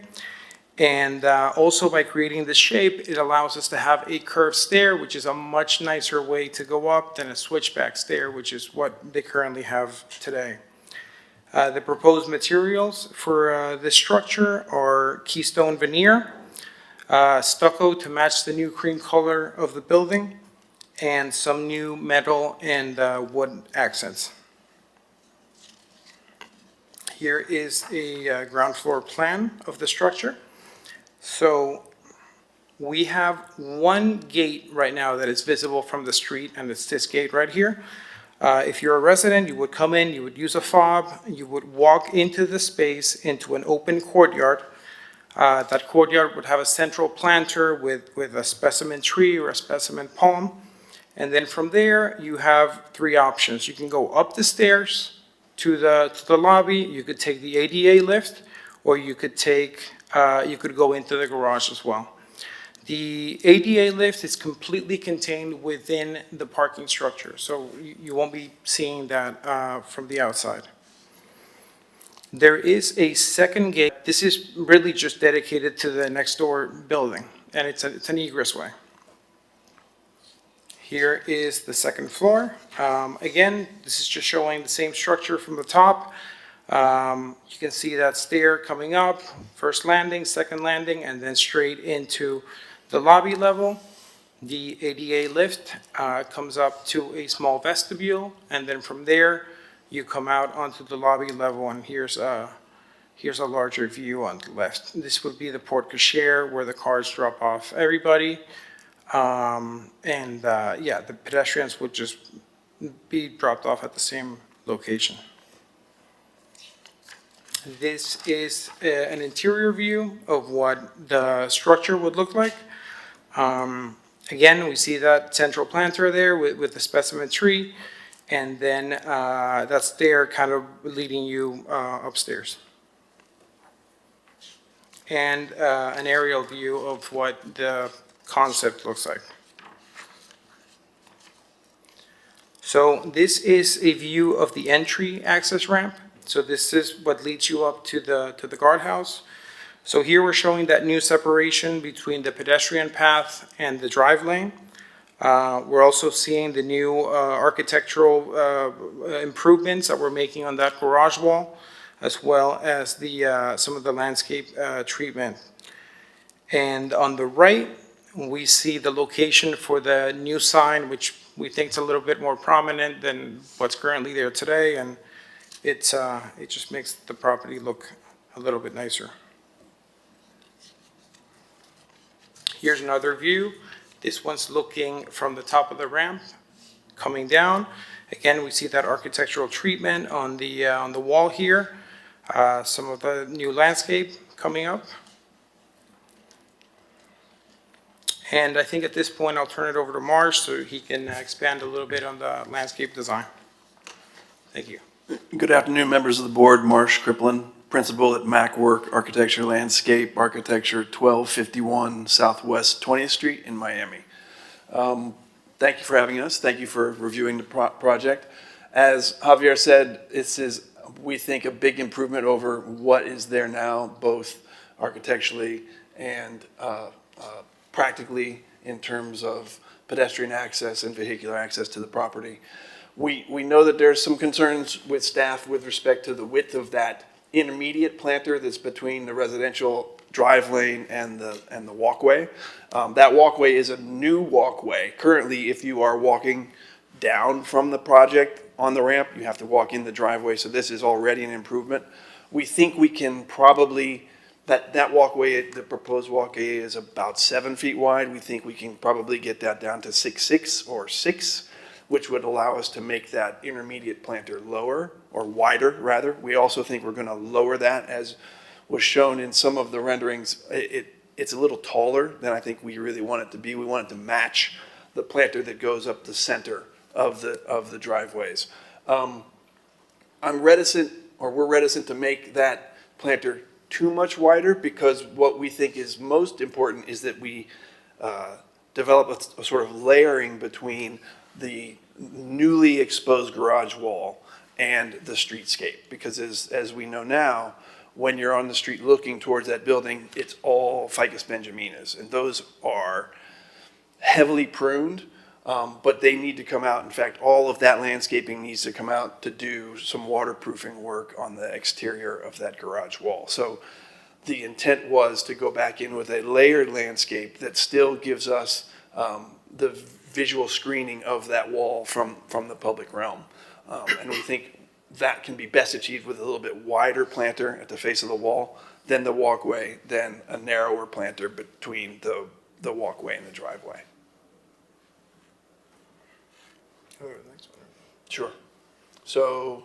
And also by creating this shape, it allows us to have a curved stair, which is a much nicer way to go up than a switchback stair, which is what they currently have today. The proposed materials for this structure are keystone veneer, stucco to match the new cream color of the building, and some new metal and wood accents. Here is a ground floor plan of the structure. So we have one gate right now that is visible from the street, and it's this gate right here. If you're a resident, you would come in, you would use a fob, you would walk into the space, into an open courtyard. That courtyard would have a central planter with a specimen tree or a specimen palm. And then from there, you have 3 options. You can go up the stairs to the lobby, you could take the ADA lift, or you could go into the garage as well. The ADA lift is completely contained within the parking structure, so you won't be seeing that from the outside. There is a second gate. This is really just dedicated to the next door building, and it's an egress way. Here is the second floor. Again, this is just showing the same structure from the top. You can see that stair coming up, first landing, second landing, and then straight into the lobby level. The ADA lift comes up to a small vestibule, and then from there, you come out onto the lobby level, and here's a larger view on the left. This would be the porte cochere where the cars drop off everybody. Yeah, the pedestrians would just be dropped off at the same location. This is an interior view of what the structure would look like. Again, we see that central planter there with the specimen tree, and then that's there kind of leading you upstairs. And an aerial view of what the concept looks like. So this is a view of the entry access ramp. So this is what leads you up to the guardhouse. So here we're showing that new separation between the pedestrian path and the drive lane. We're also seeing the new architectural improvements that we're making on that garage wall, as well as the some of the landscape treatment. And on the right, we see the location for the new sign, which we think is a little bit more prominent than what's currently there today, and it just makes the property look a little bit nicer. Here's another view. This one's looking from the top of the ramp, coming down. Again, we see that architectural treatment on the wall here. Some of the new landscape coming up. And I think at this point, I'll turn it over to Marsh so he can expand a little bit on the landscape design. Thank you. Good afternoon, members of the board. Marsh Kriplin, principal at MacWork Architecture Landscape Architecture, 1251 Southwest 20th Street in Miami. Thank you for having us. Thank you for reviewing the project. As Javier said, this is, we think, a big improvement over what is there now, both architecturally and practically in terms of pedestrian access and vehicular access to the property. We know that there's some concerns with staff with respect to the width of that intermediate planter that's between the residential drive lane and the walkway. That walkway is a new walkway. Currently, if you are walking down from the project on the ramp, you have to walk in the driveway, so this is already an improvement. We think we can probably, that walkway, the proposed walkway is about 7 feet wide. We think we can probably get that down to 6'6" or 6, which would allow us to make that intermediate planter lower, or wider rather. We also think we're gonna lower that, as was shown in some of the renderings. It's a little taller than I think we really want it to be. We want it to match the planter that goes up the center of the driveways. I'm reticent, or we're reticent to make that planter too much wider, because what we think is most important is that we develop a sort of layering between the newly exposed garage wall and the streetscape. Because as we know now, when you're on the street looking towards that building, it's all Ficus benjaminas, and those are heavily pruned, but they need to come out. In fact, all of that landscaping needs to come out to do some waterproofing work on the exterior of that garage wall. So the intent was to go back in with a layered landscape that still gives us the visual screening of that wall from the public realm. And we think that can be best achieved with a little bit wider planter at the face of the wall than the walkway, than a narrower planter between the walkway and the driveway. Sure. So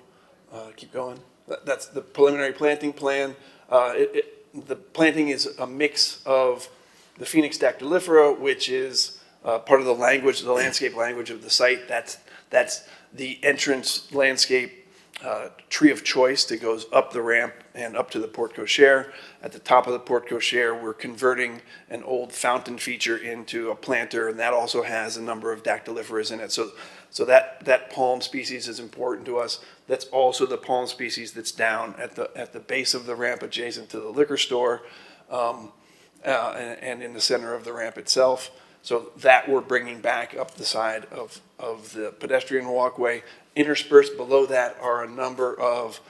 keep going. That's the preliminary planting plan. The planting is a mix of the Phoenix dactylifera, which is part of the language, the landscape language of the site. That's the entrance landscape tree of choice that goes up the ramp and up to the porte cochere. At the top of the porte cochere, we're converting an old fountain feature into a planter, and that also has a number of dactyliferas in it. So that palm species is important to us. That's also the palm species that's down at the base of the ramp adjacent to the liquor store, and in the center of the ramp itself. So that we're bringing back up the side of the pedestrian walkway. Interspersed below that are a number of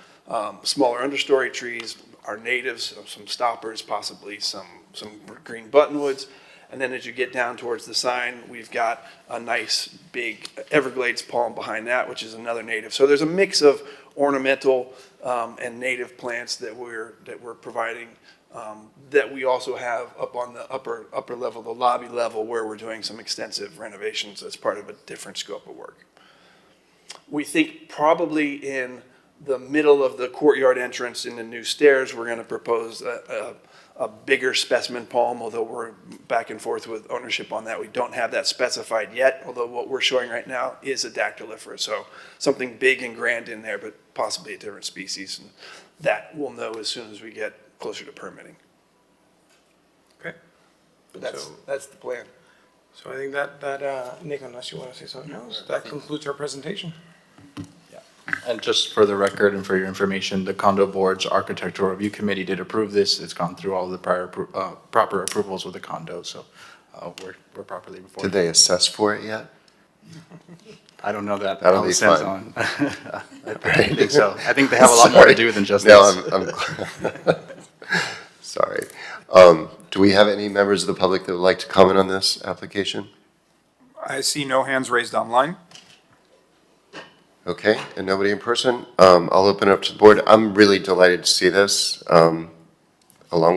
smaller understory trees, our natives, some stoppers, possibly some green buttonwoods. And then as you get down towards the sign, we've got a nice big Everglades palm behind that, which is another native. So there's a mix of ornamental and native plants that we're providing, that we also have up on the upper level, the lobby level, where we're doing some extensive renovations as part of a different scope of work. We think probably in the middle of the courtyard entrance in the new stairs, we're going to propose a bigger specimen palm, although we're back and forth with ownership on that. We don't have that specified yet, although what we're showing right now is a dactylifera. So something big and grand in there, but possibly a different species. And that we'll know as soon as we get closer to permitting. Okay. But that's the plan. So I think that Nick, unless you want to say something else, that concludes our presentation. And just for the record and for your information, the condo board's architectural review committee did approve this. It's gone through all the prior proper approvals with the condo, so we're properly before. Did they assess for it yet? I don't know that. That'll all be depends fun. on. I think so. I think they have a lot more to do than just no, this. Sorry. Do we have any members of the public that would like to comment on this application? I see no hands raised online. Okay, and nobody in person? I'll open it up to the board. I'm really delighted to see this. Along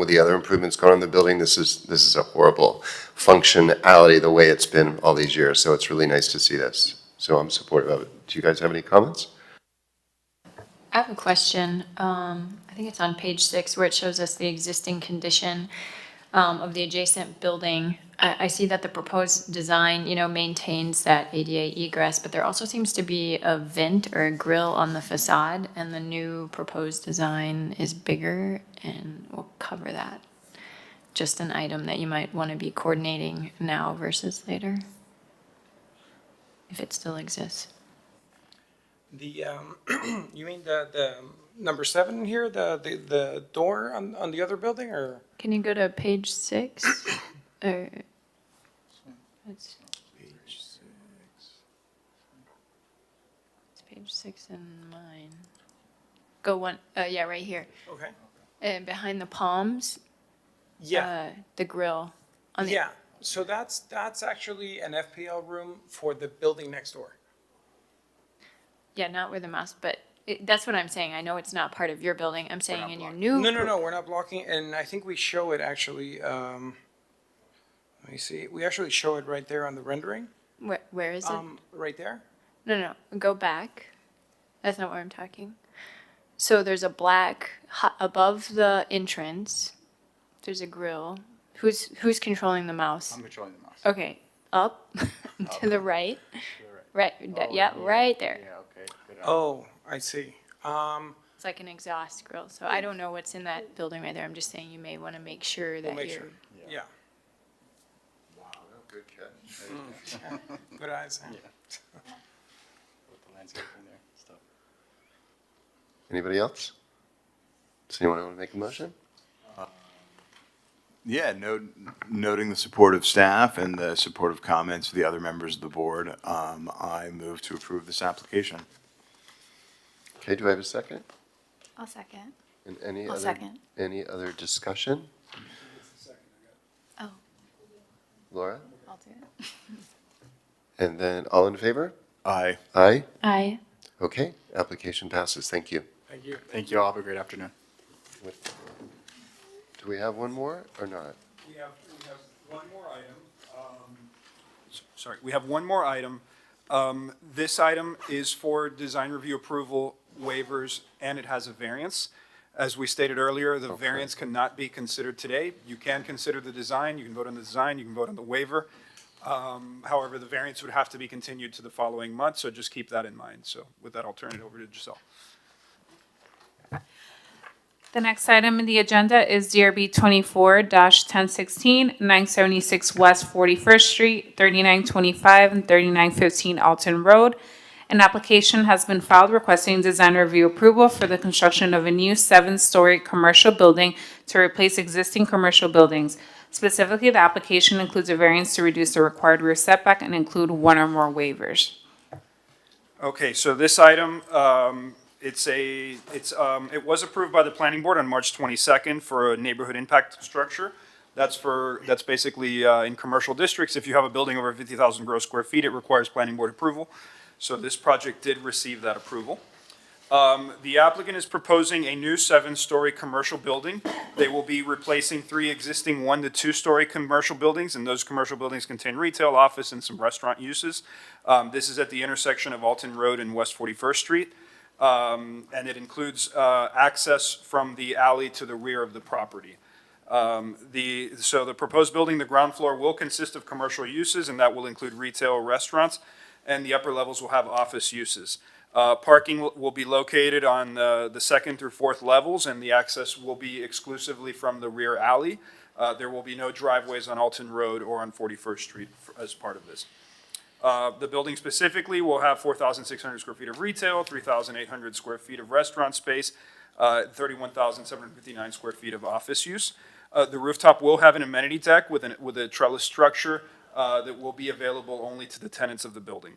with the other improvements going on in the building, this is a horrible functionality the way it's been all these years. So it's really nice to see this. So I'm supportive of it. Do you guys have any comments? I have a question. I think it's on page 6 where it shows us the existing condition of the adjacent building. I see that the proposed design, maintains that ADA egress, but there also seems to be a vent or a grill on the facade, and the new proposed design is bigger and will cover that. Just an item that you might want to be coordinating now versus later, if it still exists. The you mean the number 7 here, the door on the other building, or? Can you go to page 6? Or it's page 6 in mine. Go one, yeah, right here. Okay. And behind the palms. Yeah. The grill. On the, Yeah, so that's actually an FPL room for the building next door. Yeah, not where the mouse, but that's what I'm saying. I know it's not part of your building. I'm saying in your new. No, we're not blocking, and I think we show it actually, let me see, we actually show it right there on the rendering. Where is it? Right there. No, go back. That's not where I'm talking. So there's a black, above the entrance, there's a grill. Who's controlling the mouse? I'm controlling the mouse. Okay, up to the right. Right, yeah, right there. Yeah, okay. Good. Oh, I see. It's like an exhaust grill, so I don't know what's in that building right there. I'm just saying you may want to make sure that We'll make you're. sure, yeah. Wow, good catch. Good eyes. Huh? Put the landscape in there, stuff. Anybody else? Does anyone want to make a motion? Yeah, noting the support of staff and the supportive comments of the other members of the board, I move to approve this application. Okay, do I have a second? I'll second. And any I'll other second. any other discussion? Oh, Laura? I'll do it. And then all in favor? Aye. Aye? Aye. Okay, application passes. Thank you. Thank you. Thank you all. Have a great afternoon. Do we have one more or not? We have one more item. Sorry, we have one more item. This item is for design review approval waivers, and it has a variance. As we stated earlier, the variance cannot be considered today. You can consider the design, you can vote on the design, you can vote on the waiver. However, the variance would have to be continued to the following month, so just keep that in mind. So with that, I'll turn it over to Giselle. The next item in the agenda is DRB 24-1016, 976 West 41st Street, 3925 and 3915 Alton Road. An application has been filed requesting design review approval for the construction of a new 7-story commercial building to replace existing commercial buildings. Specifically, the application includes a variance to reduce the required rear setback and include one or more waivers. Okay, so this item, it was approved by the planning board on March 22nd for a neighborhood impact structure. That's basically in commercial districts. If you have a building over 50,000 gross square feet, it requires planning board approval. So this project did receive that approval. The applicant is proposing a new 7-story commercial building. They will be replacing 3 existing 1 to 2-story commercial buildings, and those commercial buildings contain retail, office, and some restaurant uses. This is at the intersection of Alton Road and West 41st Street, and it includes access from the alley to the rear of the property. So the proposed building, the ground floor, will consist of commercial uses, and that will include retail, restaurants, and the upper levels will have office uses. Parking will be located on the 2nd through 4th levels, and the access will be exclusively from the rear alley. There will be no driveways on Alton Road or on 41st Street as part of this. The building specifically will have 4,600 square feet of retail, 3,800 square feet of restaurant space, 31,759 square feet of office use. The rooftop will have an amenity deck with a trellis structure that will be available only to the tenants of the building.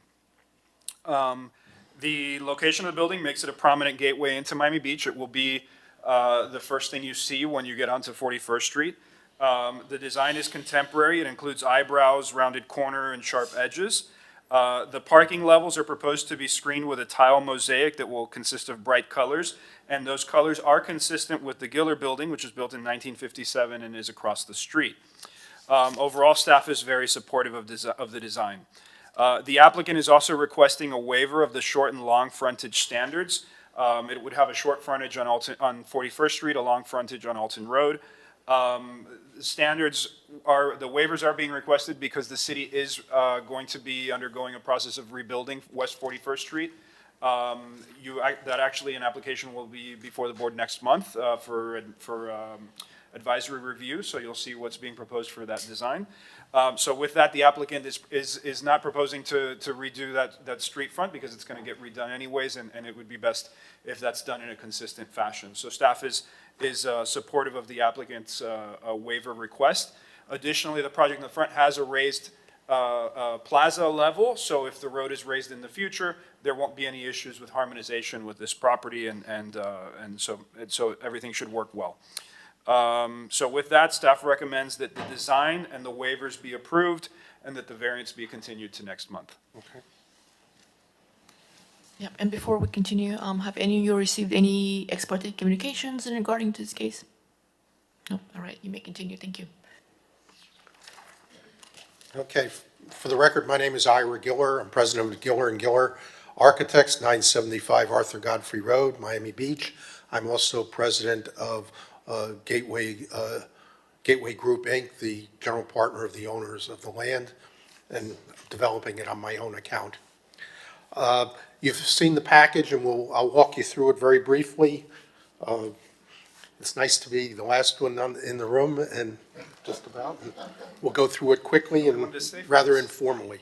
The location of the building makes it a prominent gateway into Miami Beach. It will be the first thing you see when you get onto 41st Street. The design is contemporary. It includes eyebrows, rounded corner, and sharp edges. The parking levels are proposed to be screened with a tile mosaic that will consist of bright colors, and those colors are consistent with the Giller Building, which was built in 1957 and is across the street. Overall, staff is very supportive of the design. The applicant is also requesting a waiver of the short and long frontage standards. It would have a short frontage on 41st Street, a long frontage on Alton Road. The waivers are being requested because the city is going to be undergoing a process of rebuilding West 41st Street. An application will be before the board next month for advisory review, so you'll see what's being proposed for that design. So with that, the applicant is not proposing to redo that street front because it's going to get redone anyways, and it would be best if that's done in a consistent fashion. So staff is supportive of the applicant's waiver request. Additionally, the project in the front has a raised plaza level, so if the road is raised in the future, there won't be any issues with harmonization with this property, and so everything should work well. So with that, staff recommends that the design and the waivers be approved and that the variance be continued to next month. Okay. Yeah, and before we continue, have any of you received any ex parte communications in regarding to this case? No, all right, you may continue, thank you. Okay, for the record, my name is Ira Giller. I'm president of Giller & Giller Architects, 975 Arthur Godfrey Road, Miami Beach. I'm also president of Gateway Group, Inc., the general partner of the owners of the land, and developing it on my own account. You've seen the package, and I'll walk you through it very briefly. It's nice to be the last one in the room, and just about. We'll go through it quickly and rather informally.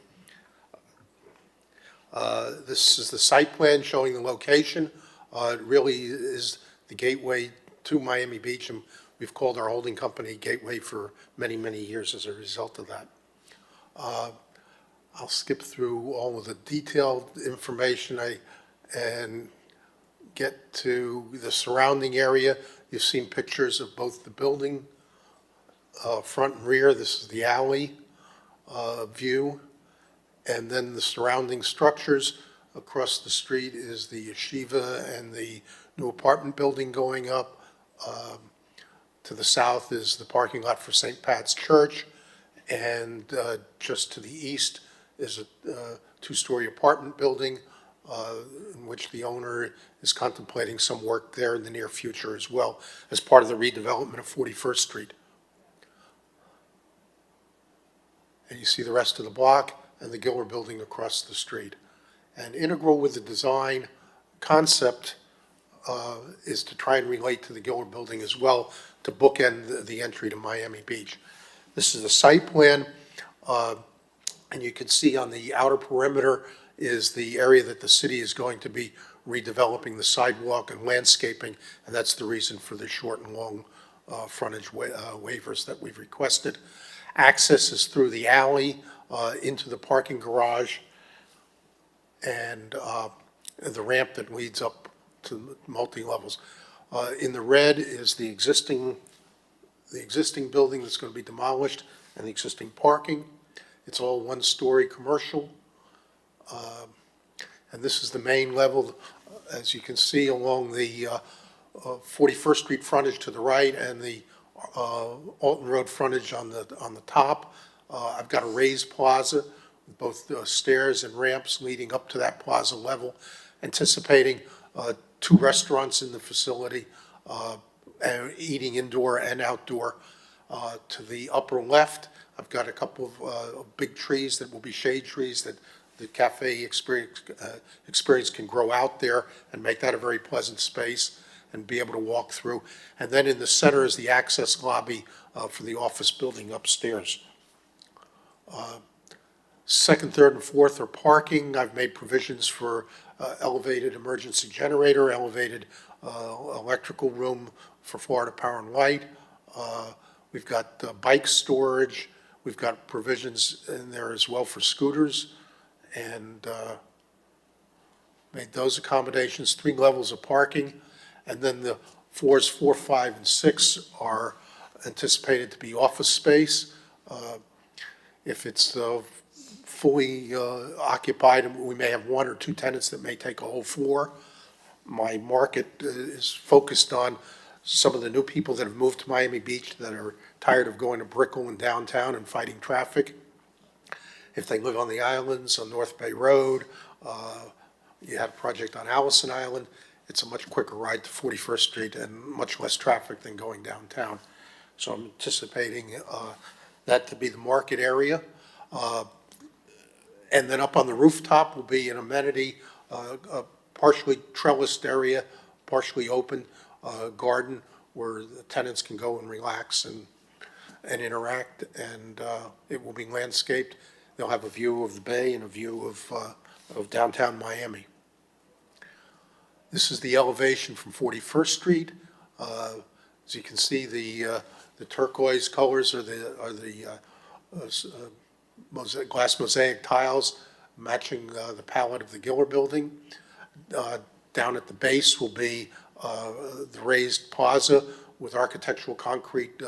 This is the site plan showing the location. It really is the gateway to Miami Beach, and we've called our holding company Gateway for many, many years as a result of that. I'll skip through all of the detailed information and get to the surrounding area. You've seen pictures of both the building, front and rear. This is the alley view. And then the surrounding structures. Across the street is the yeshiva and the new apartment building going up. To the south is the parking lot for St. Pat's Church. And just to the east is a two-story apartment building in which the owner is contemplating some work there in the near future as well as part of the redevelopment of 41st Street. And you see the rest of the block and the Giller Building across the street. And integral with the design concept is to try and relate to the Giller Building as well, to bookend the entry to Miami Beach. This is the site plan, and you can see on the outer perimeter is the area that the city is going to be redeveloping the sidewalk and landscaping, and that's the reason for the short and long frontage waivers that we've requested. Access is through the alley into the parking garage and the ramp that leads up to multi-levels. In the red is the existing building that's going to be demolished and the existing parking. It's all one-story commercial. And this is the main level, as you can see, along the 41st Street frontage to the right and the Alton Road frontage on the top. I've got a raised plaza, with both stairs and ramps leading up to that plaza level, anticipating 2 restaurants in the facility, eating indoor and outdoor. To the upper left, I've got a couple of big trees that will be shade trees that the cafe experience can grow out there and make that a very pleasant space and be able to walk through. And then in the center is the access lobby for the office building upstairs. Second, third, and fourth are parking. I've made provisions for elevated emergency generator, elevated electrical room for Florida Power and Light. We've got bike storage. We've got provisions in there as well for scooters, and made those accommodations. 3 levels of parking, and then the floors 4, 5, and 6 are anticipated to be office space. If it's fully occupied, we may have 1 or 2 tenants that may take a whole floor. My market is focused on some of the new people that have moved to Miami Beach that are tired of going to Brickell and downtown and fighting traffic. If they live on the islands, on North Bay Road, you have a project on Allison Island, it's a much quicker ride to 41st Street and much less traffic than going downtown. So I'm anticipating that to be the market area. And then up on the rooftop will be an amenity, a partially trellised area, partially open garden where the tenants can go and relax and interact, and it will be landscaped. They'll have a view of the bay and a view of downtown Miami. This is the elevation from 41st Street. As you can see, the turquoise colors are the glass mosaic tiles matching the palette of the Giller Building. Down at the base will be the raised plaza with architectural concrete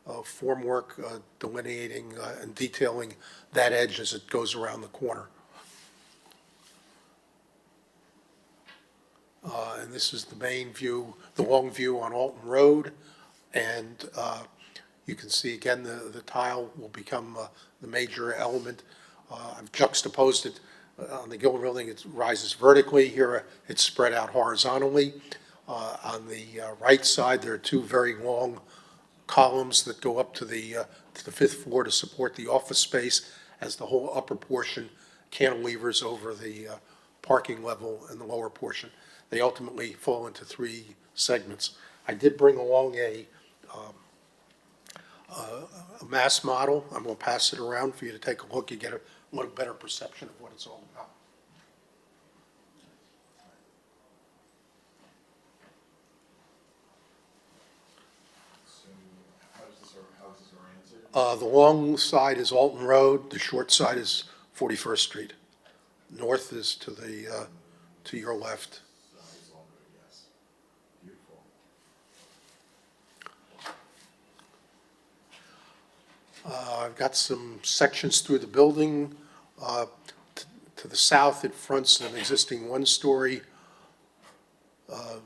formwork delineating and detailing that edge as it goes around the corner. And this is the main view, the long view on Alton Road. And you can see again the tile will become the major element. I've juxtaposed it on the Giller Building. It rises vertically. Here it's spread out horizontally. On the right side, there are 2 very long columns that go up to the 5th floor to support the office space, as the whole upper portion cantilevers over the parking level and the lower portion. They ultimately fall into 3 segments. I did bring along a mass model. I'm going to pass it around for you to take a look. You get a little better perception of what it's all about. The long side is Alton Road. The short side is 41st Street. North is to the to your left. I've got some sections through the building. To the south, it fronts an existing 1-story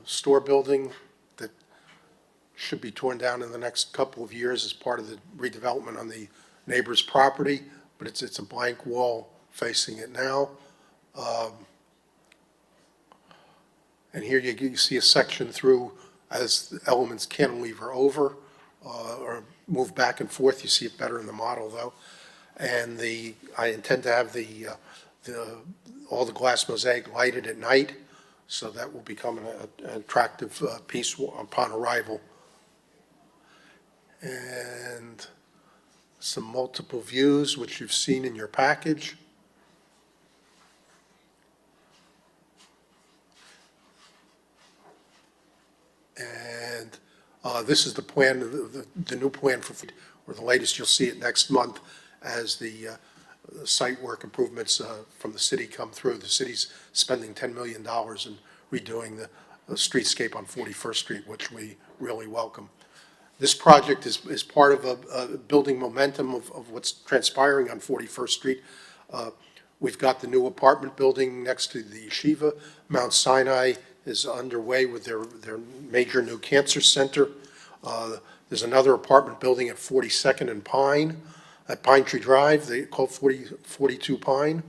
store building that should be torn down in the next couple of years as part of the redevelopment on the neighbor's property, but it's a blank wall facing it now. And here you see a section through as the elements cantilever over or move back and forth. You see it better in the model though. And I intend to have all the glass mosaic lighted at night So that will become an attractive piece upon arrival. And some multiple views, which you've seen in your package. And this is the plan, the new plan for, or the latest, you'll see it next month as the site work improvements from the city come through. The city's spending $10 million in redoing the streetscape on 41st Street, which we really welcome. This project is part of a building momentum of what's transpiring on 41st Street. We've got the new apartment building next to the yeshiva. Mount Sinai is underway with their major new cancer center. There's another apartment building at 42nd and Pine, at Pine Tree Drive, they call 42 Pine.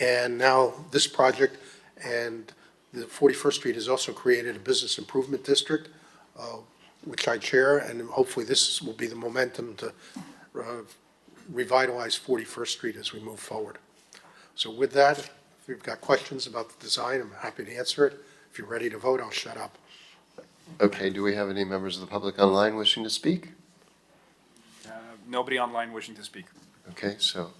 And now this project, and the 41st Street has also created a business improvement district, which I chair, and hopefully this will be the momentum to revitalize 41st Street as we move forward. So with that, if you've got questions about the design, I'm happy to answer it. If you're ready to vote, I'll shut up. Okay, do we have any members of the public online wishing to speak? Nobody online wishing to speak. Okay, so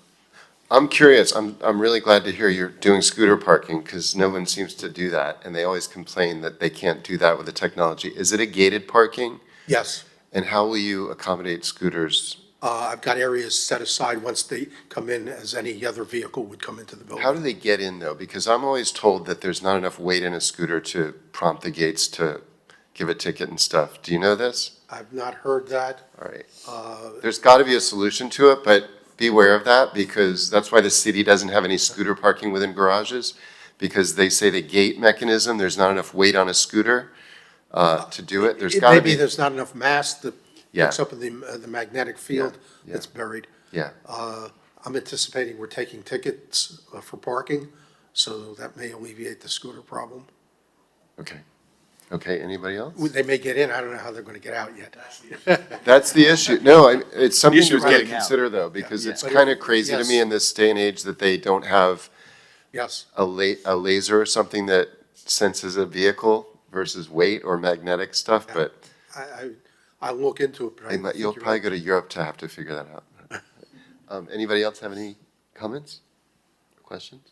I'm curious. I'm really glad to hear you're doing scooter parking because no one seems to do that, and they always complain that they can't do that with the technology. Is it a gated parking? Yes. And how will you accommodate scooters? I've got areas set aside once they come in as any other vehicle would come into the building. How do they get in though? Because I'm always told that there's not enough weight in a scooter to prompt the gates to give a ticket and stuff. Do you know this? I've not heard that. All right. There's got to be a solution to it, but be aware of that because that's why the city doesn't have any scooter parking within garages because they say the gate mechanism, there's not enough weight on a scooter to do it. There's got to be. Maybe there's not enough mass that Yeah. picks up the magnetic field that's buried. Yeah. I'm anticipating we're taking tickets for parking, so that may alleviate the scooter problem. Okay. Okay, anybody else? They may get in, I don't know how they're going to get out yet. That's the issue. No, it's something issue to is really getting out. consider though, because it's But kind of crazy to yes. me in this day and age that they don't have Yes. a laser or something that senses a vehicle versus weight or magnetic stuff, but I'll look into it, but I think you'll you're probably right. go to Europe to have to figure that out. Anybody else have any comments, questions?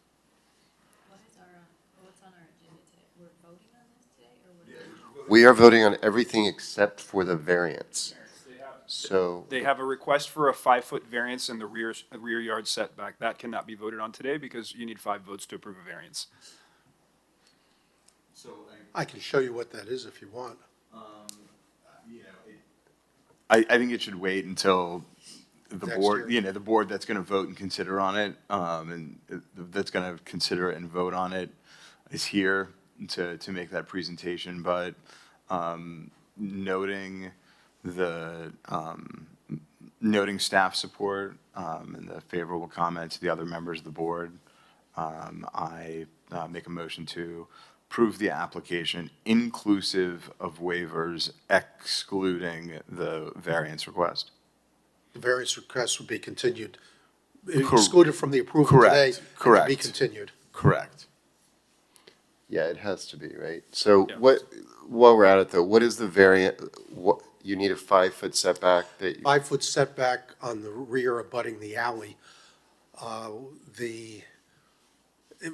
We are voting on everything except for the variance. So, They have a request for a 5-foot variance in the rear yard setback. That cannot be voted on today because you need 5 votes to approve a variance. I can show you what that is if you want. I think it should wait until the Next board, year. the board that's going to vote and consider on it, and that's going to consider it and vote on it is here to make that presentation, but noting staff support and the favorable comments of the other members of the board, I make a motion to approve the application inclusive of waivers excluding the variance request. The variance request would be continued, Cor- excluded from the approval correct, today. and to correct. Be continued. Correct. yeah, it has to be, right? So while we're at it though, what is the variant, you need a 5-foot setback that, 5-foot setback on the rear abutting the alley.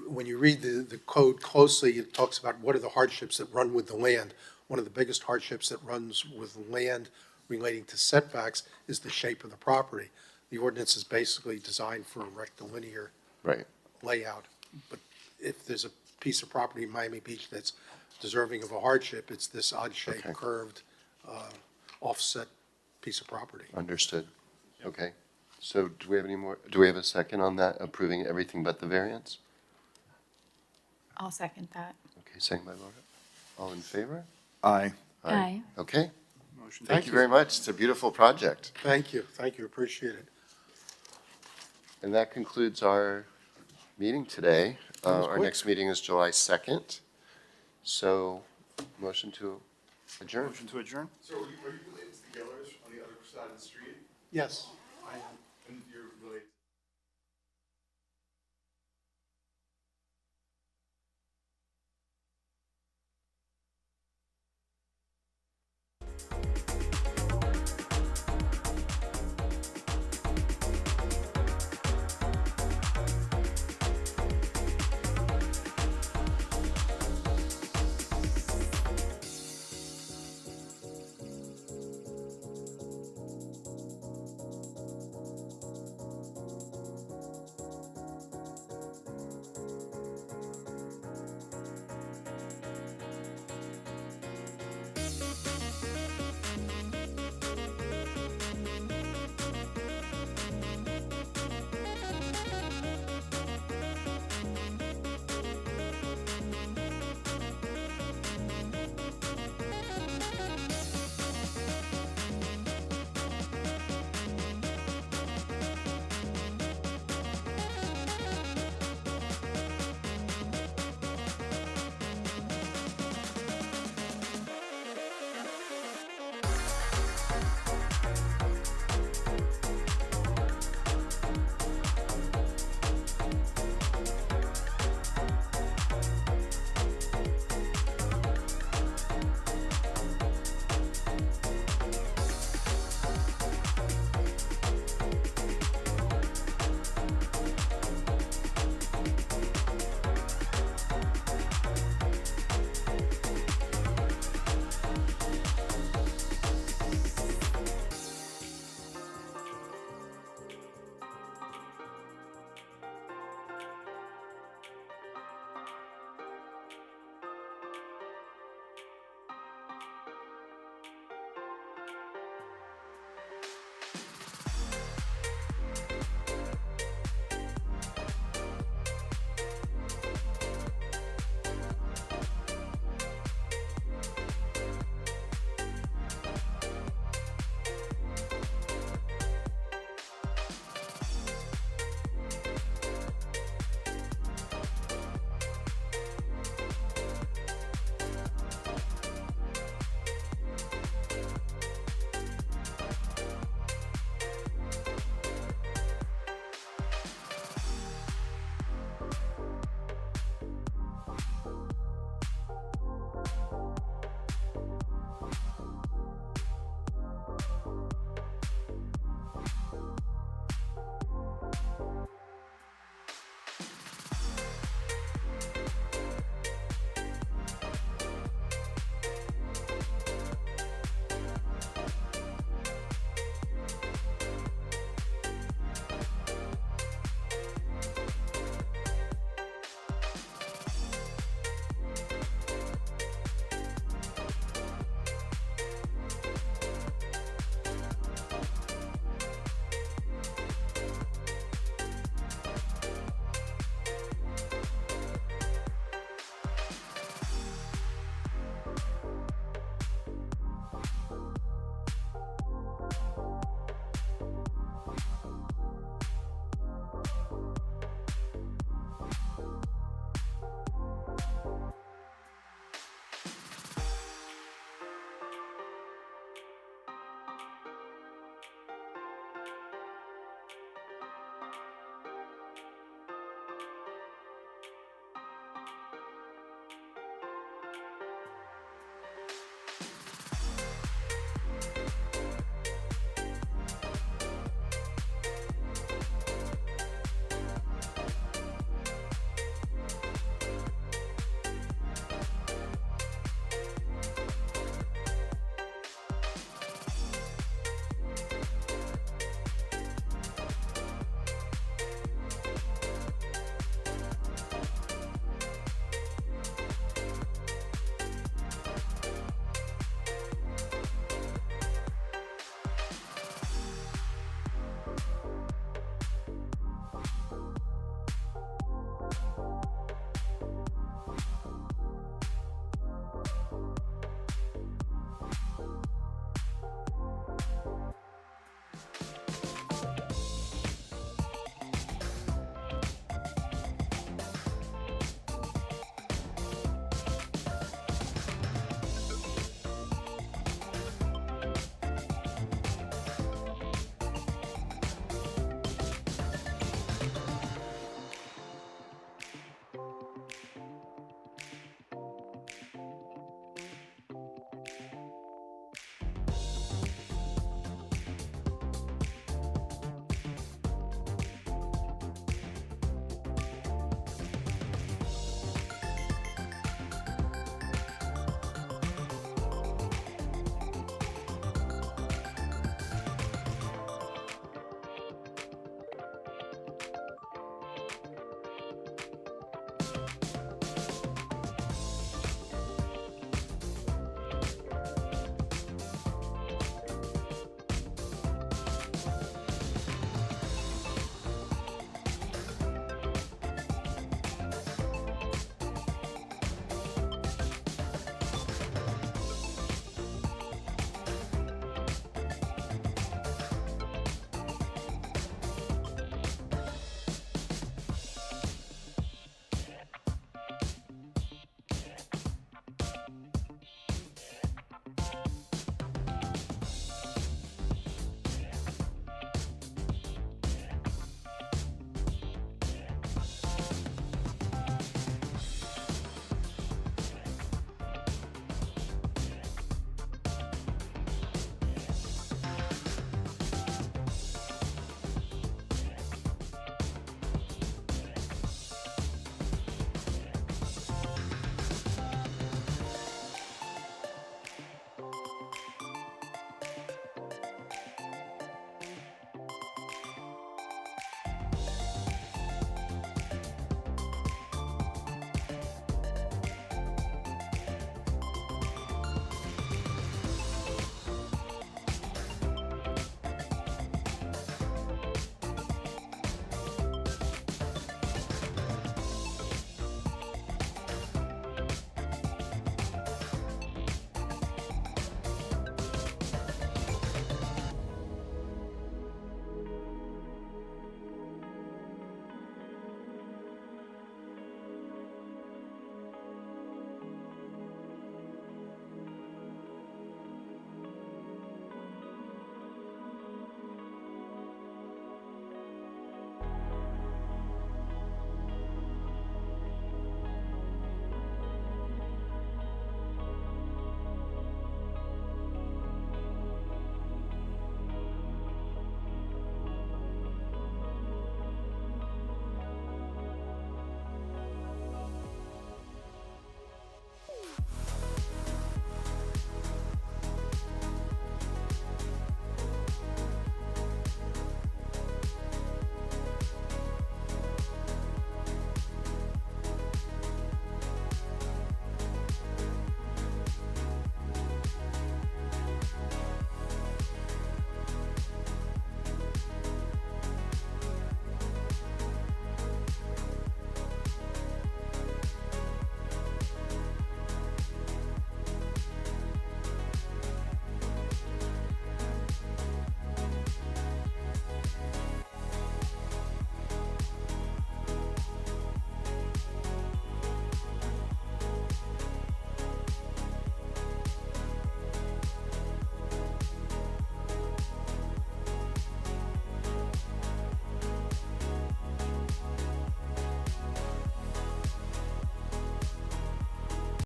When you read the code closely, it talks about what are the hardships that run with the land. One of the biggest hardships that runs with land relating to setbacks is the shape of the property. The ordinance is basically designed for a rectilinear right? layout. But if there's a piece of property in Miami Beach that's deserving of a hardship, it's this odd-shaped, Okay. curved, offset piece of property. Understood. Okay. So do we have a second on that, approving everything but the variance? I'll second that. Okay, second by Laura. All in favor? Aye. Aye. Okay. Motion Thank you very much. It's a beautiful project. Thank you, appreciate it. And that concludes our meeting today. That was Our quick. next meeting is July 2nd. So, motion to adjourn. Motion to adjourn? So are you related to the Gellers on the other side of the street? Yes, I am.